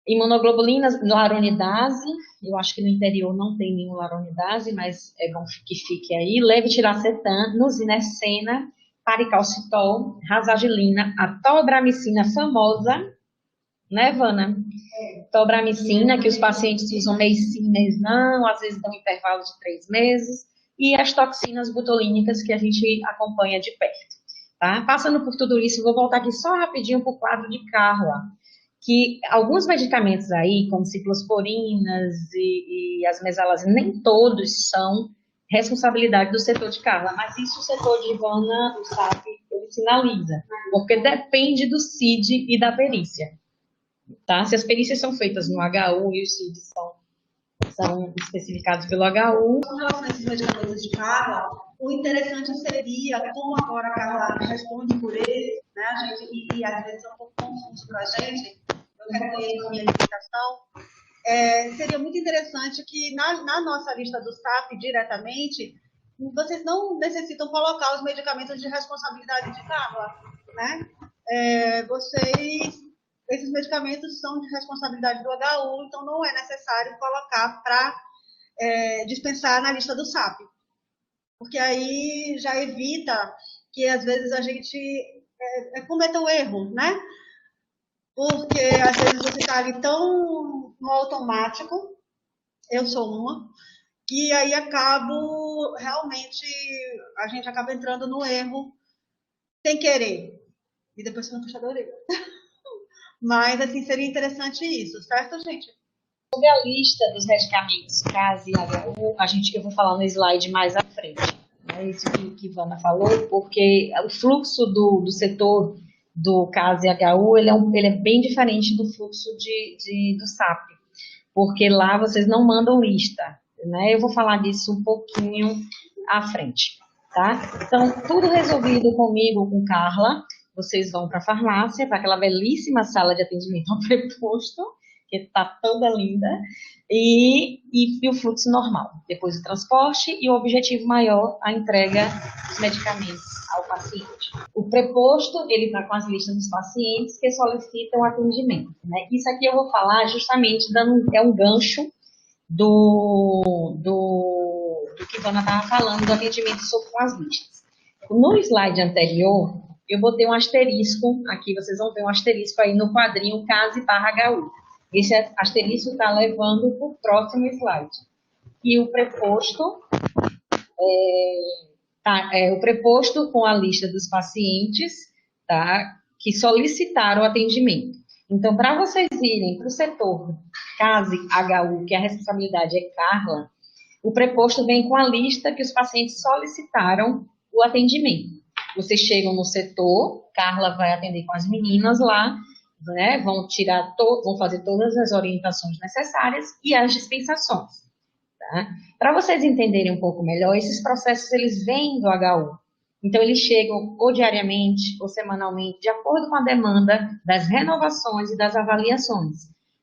S3: imunoglobulinas, laronidase, eu acho que no interior não tem nenhum laronidase, mas é bom que fique aí, levetiracetam, nusinercena, paricalcitol, razagilina, a tolbramicina famosa, né, Vana? Tolbramicina, que os pacientes usam mês sim, mês não, às vezes dão intervalo de 3 meses, e as toxinas butolínicas que a gente acompanha de perto, tá? Passando por tudo isso, vou voltar aqui só rapidinho para o quadro de Carla, que alguns medicamentos aí, como ciclosporinas e as mesalazinas, nem todos são responsabilidade do setor de Carla, mas isso o setor de Ivana, o SAP, ele sinaliza, porque depende do CID e da perícia, tá? Se as perícias são feitas no HU e os CIDs são especificados pelo HU.
S1: Com relação a esses medicamentos de Carla, o interessante seria, como agora a Carla responde por eles, né, a gente, e às vezes é um pouco confuso para a gente, eu reconheço a minha limitação, seria muito interessante que na nossa lista do SAP, diretamente, vocês não necessitam colocar os medicamentos de responsabilidade de Carla, né? Esses medicamentos são de responsabilidade do HU, então não é necessário colocar para dispensar na lista do SAP, porque aí já evita que às vezes a gente cometa o erro, né? Porque às vezes você está ali tão no automático, eu sou uma, que aí a gente acaba entrando no erro sem querer, e depois você não puxa da orelha. Mas, assim, seria interessante isso, certo, gente?
S3: Sobre a lista dos medicamentos CAS e HU, eu vou falar no slide mais à frente. É isso que Ivana falou, porque o fluxo do setor do CAS e HU, ele é bem diferente do fluxo do SAP, porque lá vocês não mandam lista, né? Eu vou falar disso um pouquinho à frente, tá? Então, tudo resolvido comigo, com Carla, vocês vão para a farmácia, para aquela belíssima sala de atendimento ao preposto, que está toda linda, e o fluxo normal. Depois o transporte e o objetivo maior, a entrega dos medicamentos ao paciente. O preposto, ele está com as listas dos pacientes que solicitam atendimento, né? Isso aqui eu vou falar justamente, é um gancho do que a Ivana estava falando, do atendimento com as listas. No slide anterior, eu botei um asterisco, aqui vocês vão ver um asterisco aí no quadrinho CAS/HU. Esse asterisco está levando para o próximo slide. E o preposto tá, o preposto com a lista dos pacientes, tá, que solicitaram o atendimento. Então, para vocês irem para o setor CASE HU, que a responsabilidade é Carla, o preposto vem com a lista que os pacientes solicitaram o atendimento. Vocês chegam no setor, Carla vai atender com as meninas lá, né, vão fazer todas as orientações necessárias e as dispensações. Tá? Para vocês entenderem um pouco melhor, esses processos eles vêm do HU. Então, eles chegam ou diariamente ou semanalmente, de acordo com a demanda das renovações e das avaliações.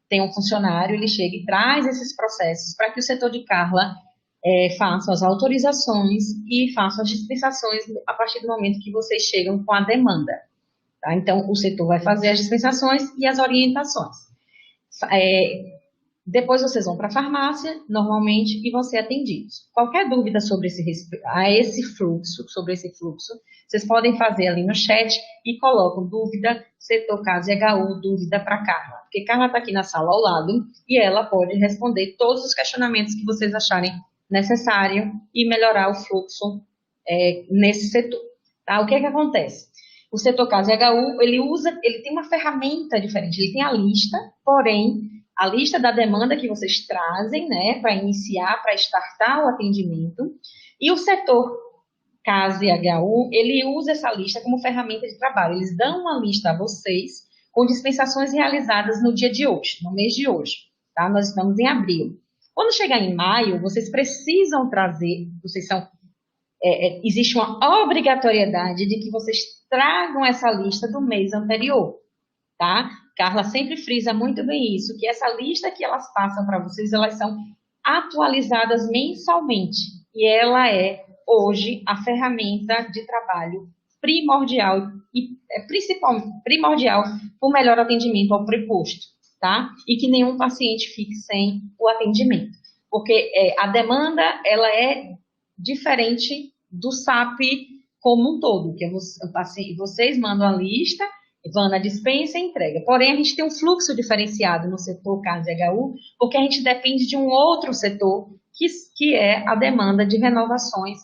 S3: Tem um funcionário, ele chega e traz esses processos para que o setor de Carla faça as autorizações e faça as dispensações a partir do momento que vocês chegam com a demanda. Tá? Então, o setor vai fazer as dispensações e as orientações. Depois vocês vão para a farmácia, normalmente, e vão ser atendidos. Qualquer dúvida sobre esse fluxo, vocês podem fazer ali no chat e colocam dúvida, setor CASE HU, dúvida para Carla. Porque Carla está aqui na sala ao lado e ela pode responder todos os questionamentos que vocês acharem necessário e melhorar o fluxo nesse setor. Tá? O que acontece? O setor CASE HU, ele tem uma ferramenta diferente, ele tem a lista, porém, a lista da demanda que vocês trazem, né, para iniciar, para startar o atendimento, e o setor CASE HU, ele usa essa lista como ferramenta de trabalho. Eles dão uma lista a vocês com dispensações realizadas no dia de hoje, no mês de hoje, tá? Nós estamos em abril. Quando chegar em maio, vocês precisam trazer, existe uma obrigatoriedade de que vocês tragam essa lista do mês anterior, tá? Carla sempre frisa muito bem isso, que essa lista que elas passam para vocês, elas são atualizadas mensalmente. E ela é, hoje, a ferramenta de trabalho primordial e principalmente primordial para o melhor atendimento ao preposto, tá? E que nenhum paciente fique sem o atendimento. Porque a demanda, ela é diferente do SAP como um todo, que vocês mandam a lista, vão na dispensa e entrega. Porém, a gente tem um fluxo diferenciado no setor CASE HU, porque a gente depende de um outro setor, que é a demanda de renovações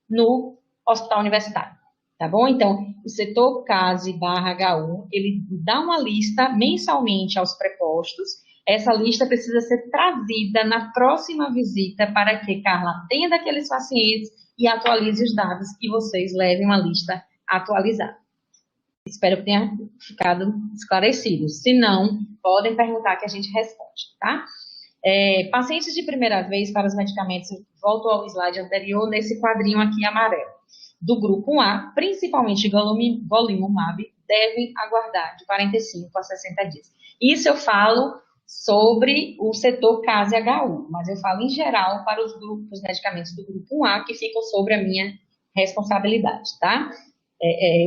S3: no hospital universitário. Tá bom? Então, o setor CASE/HU, ele dá uma lista mensalmente aos prepostos. Essa lista precisa ser trazida na próxima visita para que Carla atenda aqueles pacientes e atualize os dados e vocês levem uma lista atualizada. Espero que tenha ficado esclarecido. Se não, podem perguntar que a gente responde, tá? Pacientes de primeira vez para os medicamentos, volto ao slide anterior, nesse quadrinho aqui amarelo. Do grupo 1A, principalmente golimumab, devem aguardar de 45 a 60 dias. Isso eu falo sobre o setor CASE HU, mas eu falo em geral para os medicamentos do grupo 1A que ficam sobre a minha responsabilidade, tá?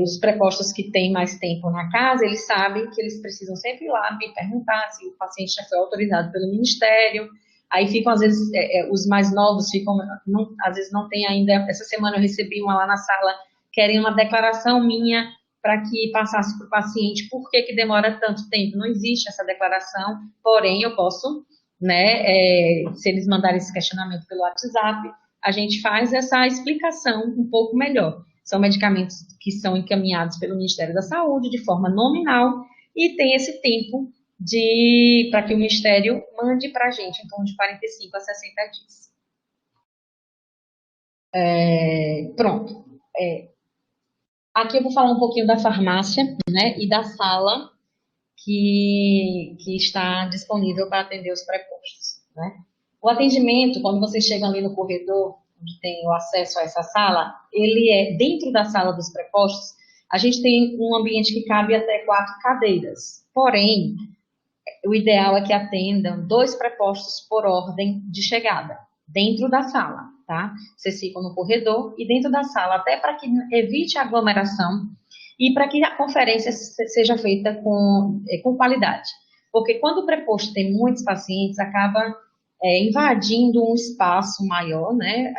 S3: Os prepostos que têm mais tempo na casa, eles sabem que eles precisam sempre ir lá me perguntar se o paciente já foi autorizado pelo Ministério. Aí ficam, às vezes, os mais novos ficam, às vezes não tem ainda. Essa semana eu recebi uma lá na sala, querem uma declaração minha para que passasse para o paciente por que demora tanto tempo. Não existe essa declaração, porém eu posso, né, se eles mandarem esse questionamento pelo WhatsApp, a gente faz essa explicação um pouco melhor. São medicamentos que são encaminhados pelo Ministério da Saúde de forma nominal e tem esse tempo para que o Ministério mande para a gente, em torno de 45 a 60 dias. Pronto. Aqui eu vou falar um pouquinho da farmácia, né, e da sala que está disponível para atender os prepostos, né. O atendimento, quando vocês chegam ali no corredor, onde tem o acesso a essa sala, ele é dentro da sala dos prepostos, a gente tem um ambiente que cabe até 4 cadeiras. Porém, o ideal é que atendam 2 prepostos por ordem de chegada, dentro da sala, tá? Vocês ficam no corredor e dentro da sala, até para que evite a aglomeração e para que a conferência seja feita com qualidade. Porque quando o preposto tem muitos pacientes, acaba invadindo um espaço maior, né?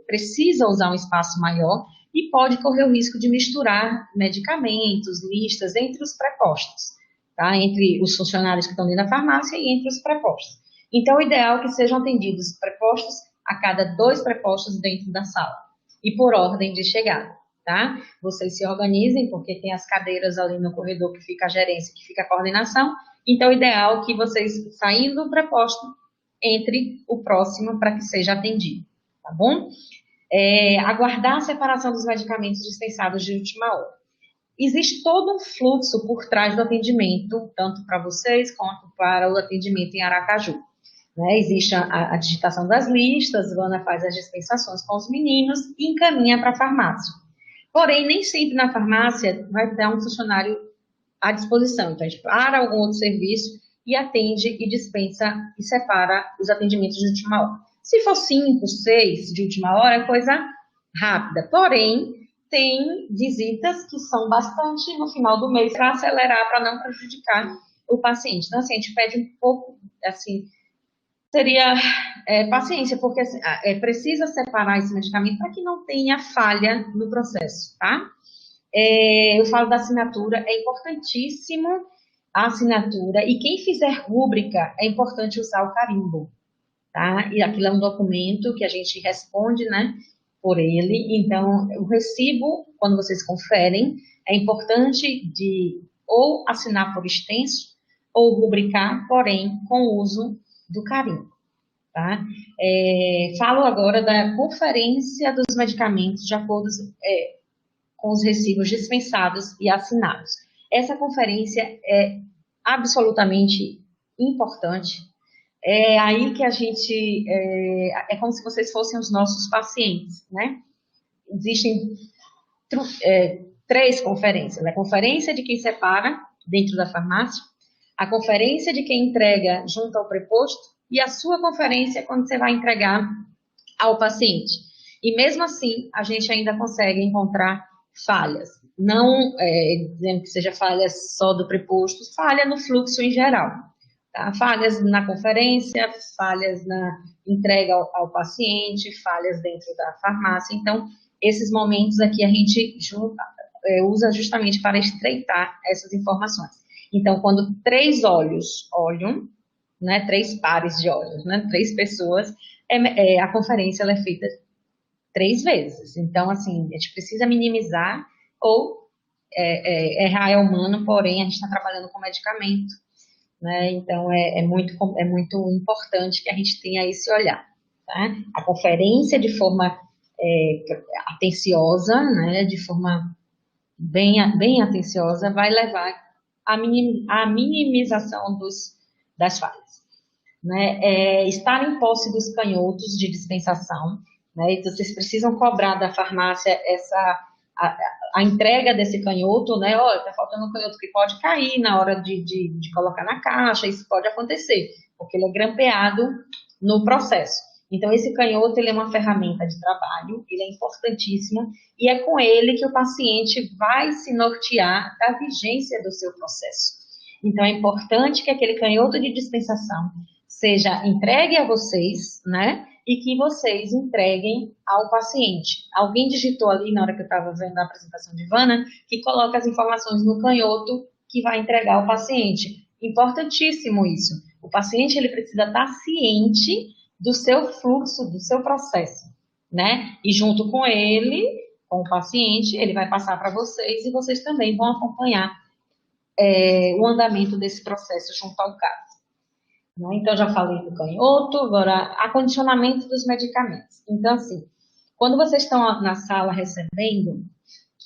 S3: Precisa usar um espaço maior e pode correr o risco de misturar medicamentos, listas entre os prepostos, tá? Entre os funcionários que estão dentro da farmácia e entre os prepostos. Então, o ideal é que sejam atendidos prepostos a cada 2 prepostos dentro da sala. e por ordem de chegada, tá? Vocês se organizem, porque tem as cadeiras ali no corredor que fica a gerência, que fica a coordenação, então o ideal é que vocês, saindo do preposto, entre o próximo para que seja atendido, tá bom? Aguardar a separação dos medicamentos dispensados de última hora. Existe todo um fluxo por trás do atendimento, tanto para vocês quanto para o atendimento em Aracaju. Né? Existe a digitação das listas, a Ana faz as dispensações com os meninos e encaminha para a farmácia. Porém, nem sempre na farmácia vai ter um funcionário à disposição. Então, a gente para algum outro serviço e atende e dispensa e separa os atendimentos de última hora. Se for 5, 6 de última hora, é coisa rápida. Porém, tem visitas que são bastante no final do mês para acelerar, para não prejudicar o paciente. Então, assim, a gente pede um pouco, assim, seria paciência, porque assim, precisa separar esse medicamento para que não tenha falha no processo, tá? Eu falo da assinatura, é importantíssimo a assinatura, e quem fizer rúbrica, é importante usar o carimbo, tá? E aquilo é um documento que a gente responde, né, por ele. Então, o recibo, quando vocês conferem, é importante de ou assinar por extenso, ou rubricar, porém, com o uso do carimbo, tá? Falo agora da conferência dos medicamentos de acordo com os recibos dispensados e assinados. Essa conferência é absolutamente importante. É aí que a gente... é como se vocês fossem os nossos pacientes, né? Existem 3 conferências. A conferência de quem separa dentro da farmácia, a conferência de quem entrega junto ao preposto e a sua conferência quando você vai entregar ao paciente. E mesmo assim, a gente ainda consegue encontrar falhas. Não dizendo que seja falhas só do preposto, falha no fluxo em geral. Tá? Falhas na conferência, falhas na entrega ao paciente, falhas dentro da farmácia. Então, esses momentos aqui a gente usa justamente para estreitar essas informações. Então, quando 3 olhos olham, né, 3 pares de olhos, né, 3 pessoas, a conferência ela é feita 3 vezes. Então, assim, a gente precisa minimizar, ou errar é humano, porém a gente está trabalhando com medicamento, né? Então é muito importante que a gente tenha esse olhar, tá? A conferência de forma atenciosa, né, de forma bem atenciosa, vai levar à minimização das falhas, né? Estar em posse dos canhotos de dispensação, né? Então, vocês precisam cobrar da farmácia a entrega desse canhoto, né? Olha, tá faltando um canhoto que pode cair na hora de colocar na caixa, isso pode acontecer, porque ele é grampeado no processo. Então, esse canhoto, ele é uma ferramenta de trabalho, ele é importantíssimo, e é com ele que o paciente vai se nortear da vigência do seu processo. Então, é importante que aquele canhoto de dispensação seja entregue a vocês, né? E que vocês entreguem ao paciente. Alguém digitou ali, na hora que eu estava vendo a apresentação de Ivana, que coloca as informações no canhoto que vai entregar ao paciente. Importantíssimo isso. O paciente, ele precisa estar ciente do seu fluxo, do seu processo, né? E junto com ele, com o paciente, ele vai passar para vocês e vocês também vão acompanhar o andamento desse processo junto ao caso. Então, já falei do canhoto, agora, acondicionamento dos medicamentos. Então, assim, quando vocês estão na sala recebendo,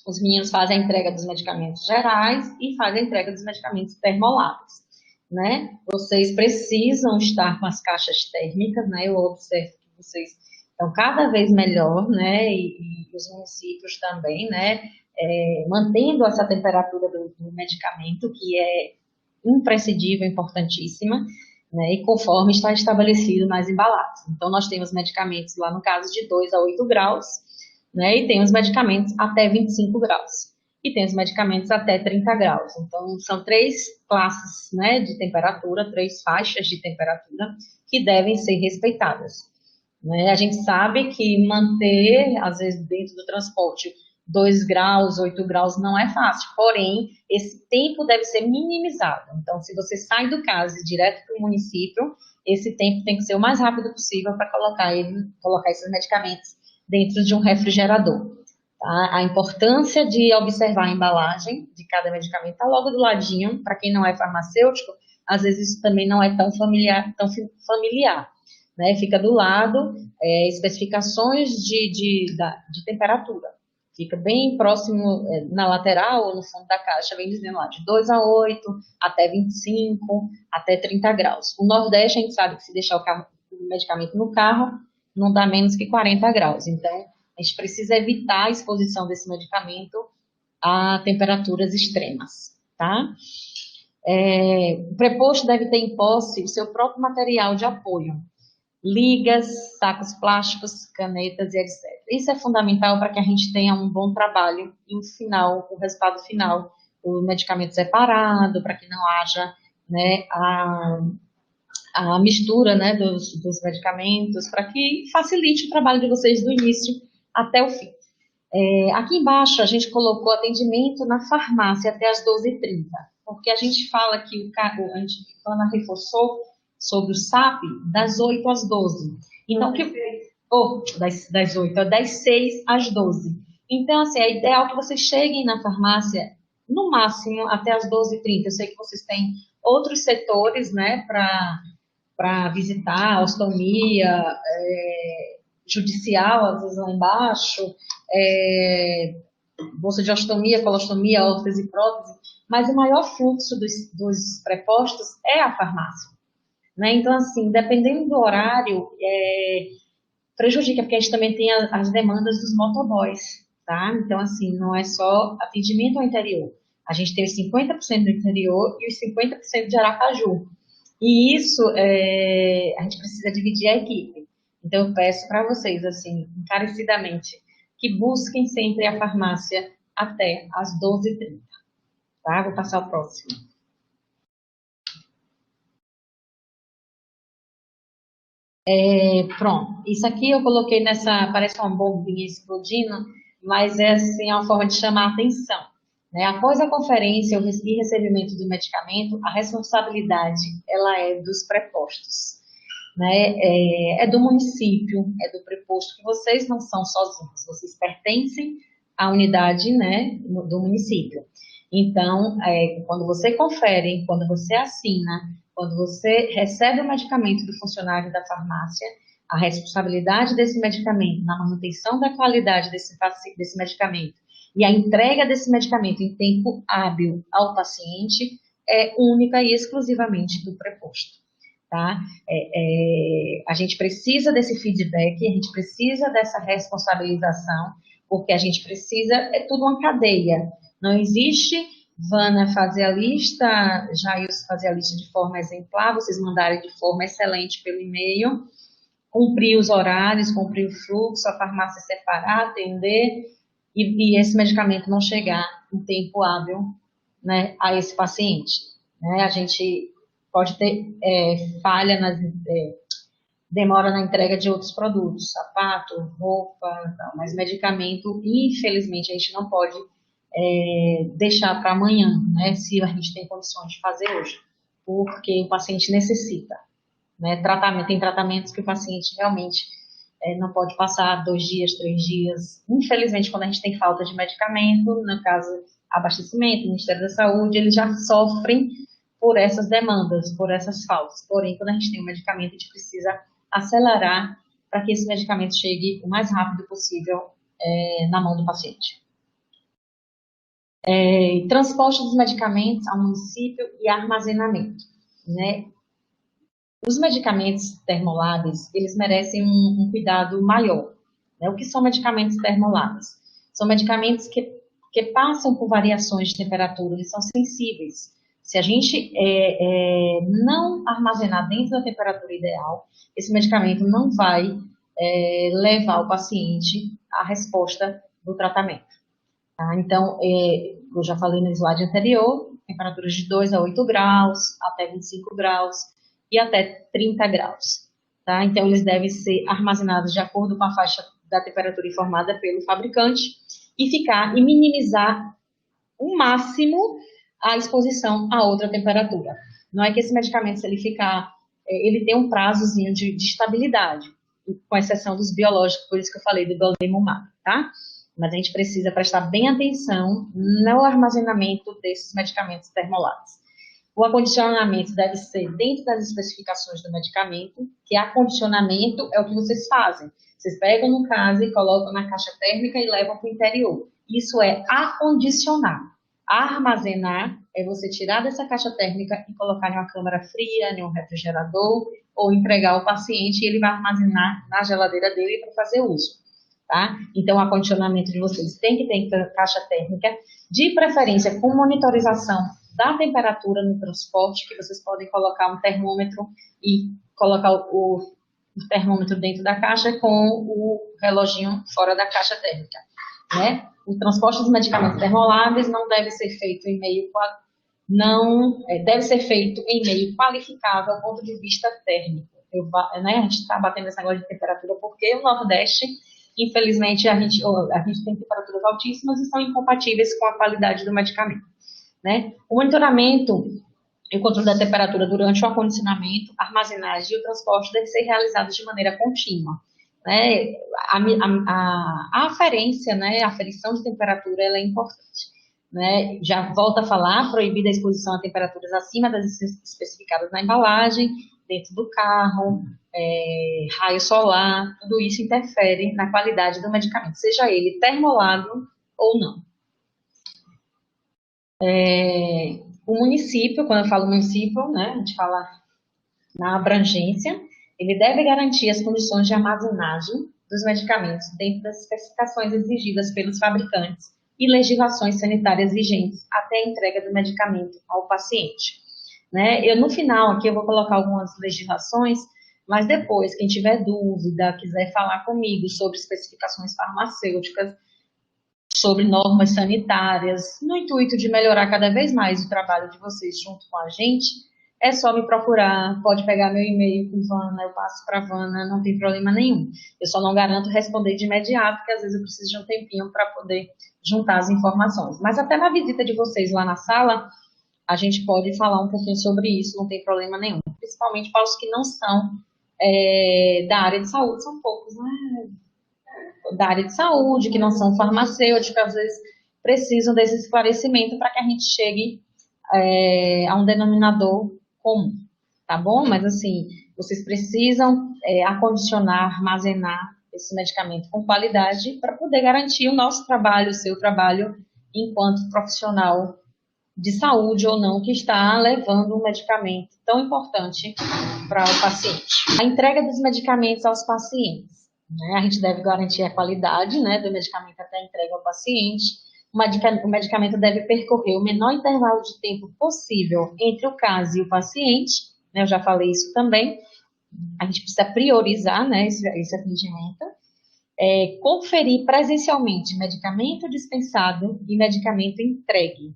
S3: os meninos fazem a entrega dos medicamentos gerais e fazem a entrega dos medicamentos termoláveis, né? Vocês precisam estar com as caixas térmicas, né? Eu observo que vocês estão cada vez melhor, né? E os municípios também, né? Mantendo essa temperatura do medicamento, que é imprescindível, importantíssima, né, e conforme está estabelecido nas embalagens. Então, nós temos medicamentos lá no caso de 2 a 8 graus, né, e temos medicamentos até 25 graus, e temos medicamentos até 30 graus. Então, são 3 classes, né, de temperatura, 3 faixas de temperatura que devem ser respeitadas, né. A gente sabe que manter, às vezes, dentro do transporte, 2 graus, 8 graus não é fácil, porém, esse tempo deve ser minimizado. Então, se você sai do caso direto para o município, esse tempo tem que ser o mais rápido possível para colocar esses medicamentos dentro de um refrigerador. Tá? A importância de observar a embalagem de cada medicamento está logo do ladinho. Para quem não é farmacêutico, às vezes isso também não é tão familiar, né? Fica do lado, especificações de temperatura. Fica bem próximo, na lateral ou no fundo da caixa, vem dizendo lá, de 2 a 8, até 25, até 30 graus. O Nordeste, a gente sabe que se deixar o medicamento no carro, não dá menos que 40 graus. Então, a gente precisa evitar a exposição desse medicamento a temperaturas extremas, tá? O preposto deve ter em posse o seu próprio material de apoio, ligas, sacos plásticos, canetas e etc. Isso é fundamental para que a gente tenha um bom trabalho e o resultado final, o medicamento separado, para que não haja, né, a mistura, né, dos medicamentos, para que facilite o trabalho de vocês do início até o fim. Aqui embaixo a gente colocou atendimento na farmácia até as 12h30, porque a gente fala que a Ana reforçou sobre o SAP das 8 às 12. Então, das 8, das 6 às 12. Então, assim, é ideal que vocês cheguem na farmácia, no máximo, até as 12h30. Eu sei que vocês têm outros setores, né, para visitar, ostomia, judicial, às vezes lá embaixo, bolsa de ostomia, colostomia, órtese e prótese, mas o maior fluxo dos prepostos é a farmácia. Né? Então, assim, dependendo do horário, prejudica, porque a gente também tem as demandas dos motoboys, tá? Então, assim, não é só atendimento ao interior. A gente tem os 50% do interior e os 50% de Aracaju. E isso, a gente precisa dividir a equipe. Então, eu peço para vocês, assim, encarecidamente, que busquem sempre a farmácia até as 12h30. Tá? Vou passar ao próximo. Pronto, isso aqui eu coloquei parece uma bombinha explodindo, mas assim, é uma forma de chamar a atenção. Né? Após a conferência e recebimento do medicamento, a responsabilidade, ela é dos prepostos. Né? É do município, é do preposto, que vocês não são sozinhos, vocês pertencem à unidade, né, do município. Então, quando você confere, quando você assina, quando você recebe o medicamento do funcionário da farmácia, a responsabilidade desse medicamento, na manutenção da qualidade desse medicamento e a entrega desse medicamento em tempo hábil ao paciente é única e exclusivamente do preposto. Tá? A gente precisa desse feedback, a gente precisa dessa responsabilização, porque a gente precisa, é tudo uma cadeia. Não existe Vana fazer a lista, Jailson fazer a lista de forma exemplar, vocês mandarem de forma excelente pelo e-mail, cumprir os horários, cumprir o fluxo, a farmácia separar, atender, e esse medicamento não chegar em tempo hábil, né, a esse paciente. Né? A gente pode ter falha, demora na entrega de outros produtos, sapato, roupa, mas medicamento, infelizmente, a gente não pode deixar para amanhã, né, se a gente tem condições de fazer hoje, porque o paciente necessita. Né, tem tratamentos que o paciente realmente não pode passar 2 dias, 3 dias. Infelizmente, quando a gente tem falta de medicamento, no caso, abastecimento, Ministério da Saúde, eles já sofrem por essas demandas, por essas faltas. Porém, quando a gente tem um medicamento, a gente precisa acelerar para que esse medicamento chegue o mais rápido possível na mão do paciente. Transporte dos medicamentos ao município e armazenamento. Né? Os medicamentos termoláveis, eles merecem um cuidado maior. Né? O que são medicamentos termoláveis? São medicamentos que passam por variações de temperatura, eles são sensíveis. Se a gente não armazenar dentro da temperatura ideal, esse medicamento não vai levar o paciente à resposta do tratamento. Tá? Então, eu já falei no slide anterior, temperaturas de 2 a 8 graus, até 25 graus e até 30 graus. Tá? Então, eles devem ser armazenados de acordo com a faixa da temperatura informada pelo fabricante e minimizar o máximo a exposição a outra temperatura. Não é que esse medicamento, se ele ficar, ele tem um prazozinho de estabilidade. com exceção dos biológicos, por isso que eu falei do golimumab, tá? Mas a gente precisa prestar bem atenção no armazenamento desses medicamentos termolados. O acondicionamento deve ser dentro das especificações do medicamento, que acondicionamento é o que vocês fazem. Vocês pegam no caso e colocam na caixa térmica e levam para o interior. Isso é acondicionar. Armazenar é você tirar dessa caixa térmica e colocar em uma câmara fria, em um refrigerador, ou entregar ao paciente e ele vai armazenar na geladeira dele para fazer uso. Tá? Então, o acondicionamento de vocês tem que ter caixa térmica, de preferência com monitorização da temperatura no transporte, que vocês podem colocar um termômetro e colocar o termômetro dentro da caixa com o reloginho fora da caixa térmica. Né? O transporte dos medicamentos termoláveis não deve ser feito em meio deve ser feito em meio qualificável do ponto de vista térmico. A gente está batendo esse negócio de temperatura porque o Nordeste, infelizmente, a gente tem temperaturas altíssimas e são incompatíveis com a qualidade do medicamento. Né? O monitoramento e o controle da temperatura durante o acondicionamento, armazenagem e o transporte deve ser realizados de maneira contínua. Né? A aferência, né, a aferição de temperatura, ela é importante. Né? Já volto a falar, proibida a exposição a temperaturas acima das especificadas na embalagem, dentro do carro, raio solar, tudo isso interfere na qualidade do medicamento, seja ele termolado ou não. O município, quando eu falo município, né, a gente fala na abrangência, ele deve garantir as condições de armazenagem dos medicamentos dentro das especificações exigidas pelos fabricantes e legislações sanitárias vigentes até a entrega do medicamento ao paciente. Né? No final aqui eu vou colocar algumas legislações, mas depois, quem tiver dúvida, quiser falar comigo sobre especificações farmacêuticas, sobre normas sanitárias, no intuito de melhorar cada vez mais o trabalho de vocês junto com a gente, é só me procurar, pode pegar meu e-mail com Vana, eu passo para a Vana, não tem problema nenhum. Eu só não garanto responder de imediato, porque às vezes eu preciso de um tempinho para poder juntar as informações. Mas até na visita de vocês lá na sala, a gente pode falar um pouquinho sobre isso, não tem problema nenhum. Principalmente para os que não são da área de saúde, são poucos, né? Da área de saúde, que não são farmacêuticos, às vezes precisam desse esclarecimento para que a gente chegue a um denominador comum, tá bom? Mas assim, vocês precisam acondicionar, armazenar esse medicamento com qualidade para poder garantir o nosso trabalho, o seu trabalho enquanto profissional de saúde ou não que está levando um medicamento tão importante para o paciente. A entrega dos medicamentos aos pacientes. Né? A gente deve garantir a qualidade, né, do medicamento até a entrega ao paciente. O medicamento deve percorrer o menor intervalo de tempo possível entre o caso e o paciente. Né, eu já falei isso também. A gente precisa priorizar, né, esse atendimento. Conferir presencialmente medicamento dispensado e medicamento entregue.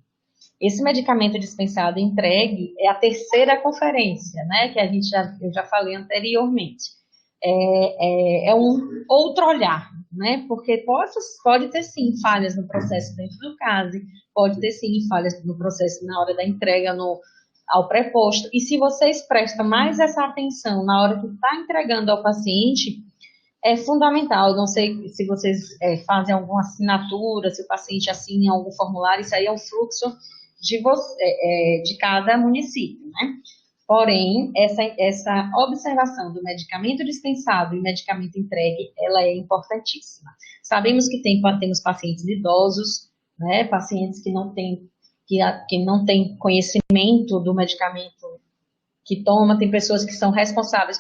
S3: Esse medicamento dispensado e entregue é a terceira conferência, né, que eu já falei anteriormente. É um outro olhar, né, porque pode ter sim falhas no processo dentro do caso, pode ter sim falhas no processo na hora da entrega ao pré-posto, e se vocês prestam mais essa atenção na hora que está entregando ao paciente, é fundamental. Eu não sei se vocês fazem alguma assinatura, se o paciente assina algum formulário, isso aí é um fluxo de cada município, né? Porém, essa observação do medicamento dispensado e medicamento entregue, ela é importantíssima. Sabemos que temos pacientes idosos, né, pacientes que não têm conhecimento do medicamento que toma, tem pessoas que são responsáveis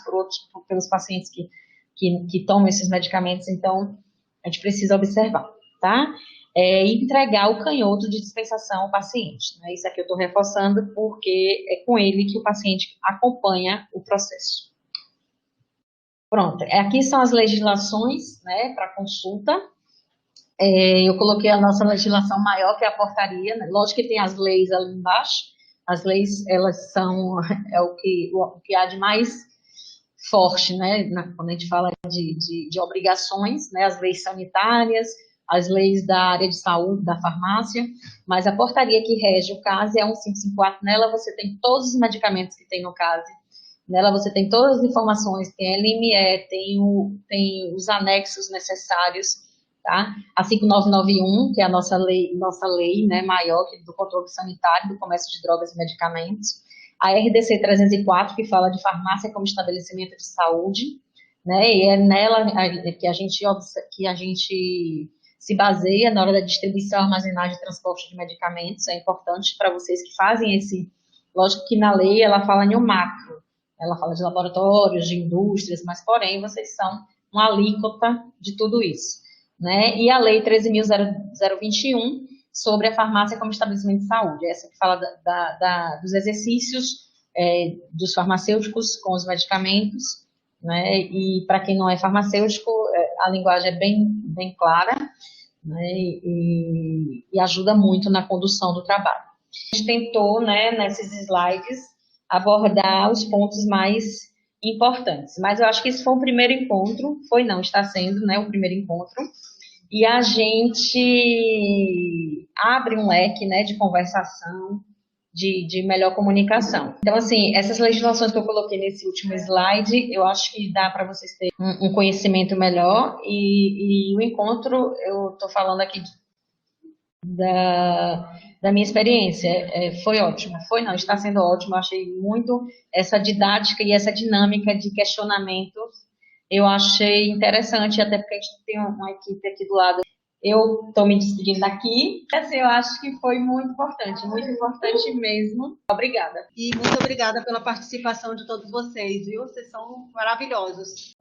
S3: pelos pacientes que tomam esses medicamentos, então a gente precisa observar, tá? E entregar o canhoto de dispensação ao paciente. Né? Isso aqui eu estou reforçando porque é com ele que o paciente acompanha o processo. Pronto, aqui são as legislações, né, para consulta. Eu coloquei a nossa legislação maior, que é a portaria. Né? Lógico que tem as leis ali embaixo. As leis, elas são o que há de mais forte, né, quando a gente fala de obrigações, né, as leis sanitárias, as leis da área de saúde, da farmácia, mas a portaria que rege o CASE é 1554. Nela você tem todos os medicamentos que tem no CASE, Nela você tem todas as informações, tem a LME, tem os anexos necessários, tá? A 5991, que é a nossa lei, né, maior que do controle sanitário do comércio de drogas e medicamentos. A RDC 304, que fala de farmácia como estabelecimento de saúde, né? E é nela que a gente se baseia na hora da distribuição, armazenagem e transporte de medicamentos. É importante para vocês que fazem esse... Lógico que na lei ela fala em um macro, ela fala de laboratórios, de indústrias, mas, porém, vocês são uma alíquota de tudo isso, né? E a lei 13.021, sobre a farmácia como estabelecimento de saúde, essa que fala dos exercícios dos farmacêuticos com os medicamentos, né? E para quem não é farmacêutico, a linguagem é bem clara, né? E ajuda muito na condução do trabalho. A gente tentou, né, nesses slides, abordar os pontos mais importantes, mas eu acho que esse foi o primeiro encontro, está sendo, né, o primeiro encontro, e a gente abre um leque, né, de conversação, de melhor comunicação. Então, assim, essas legislações que eu coloquei nesse último slide, eu acho que dá para vocês terem um conhecimento melhor, e o encontro, eu estou falando aqui da minha experiência, foi ótimo, está sendo ótimo, eu achei muito essa didática e essa dinâmica de questionamento, eu achei interessante, até porque a gente tem uma equipe aqui do lado. Eu estou me despedindo daqui, assim, eu acho que foi muito importante mesmo. Obrigada.
S1: E muito obrigada pela participação de todos vocês, viu? Vocês são maravilhosos.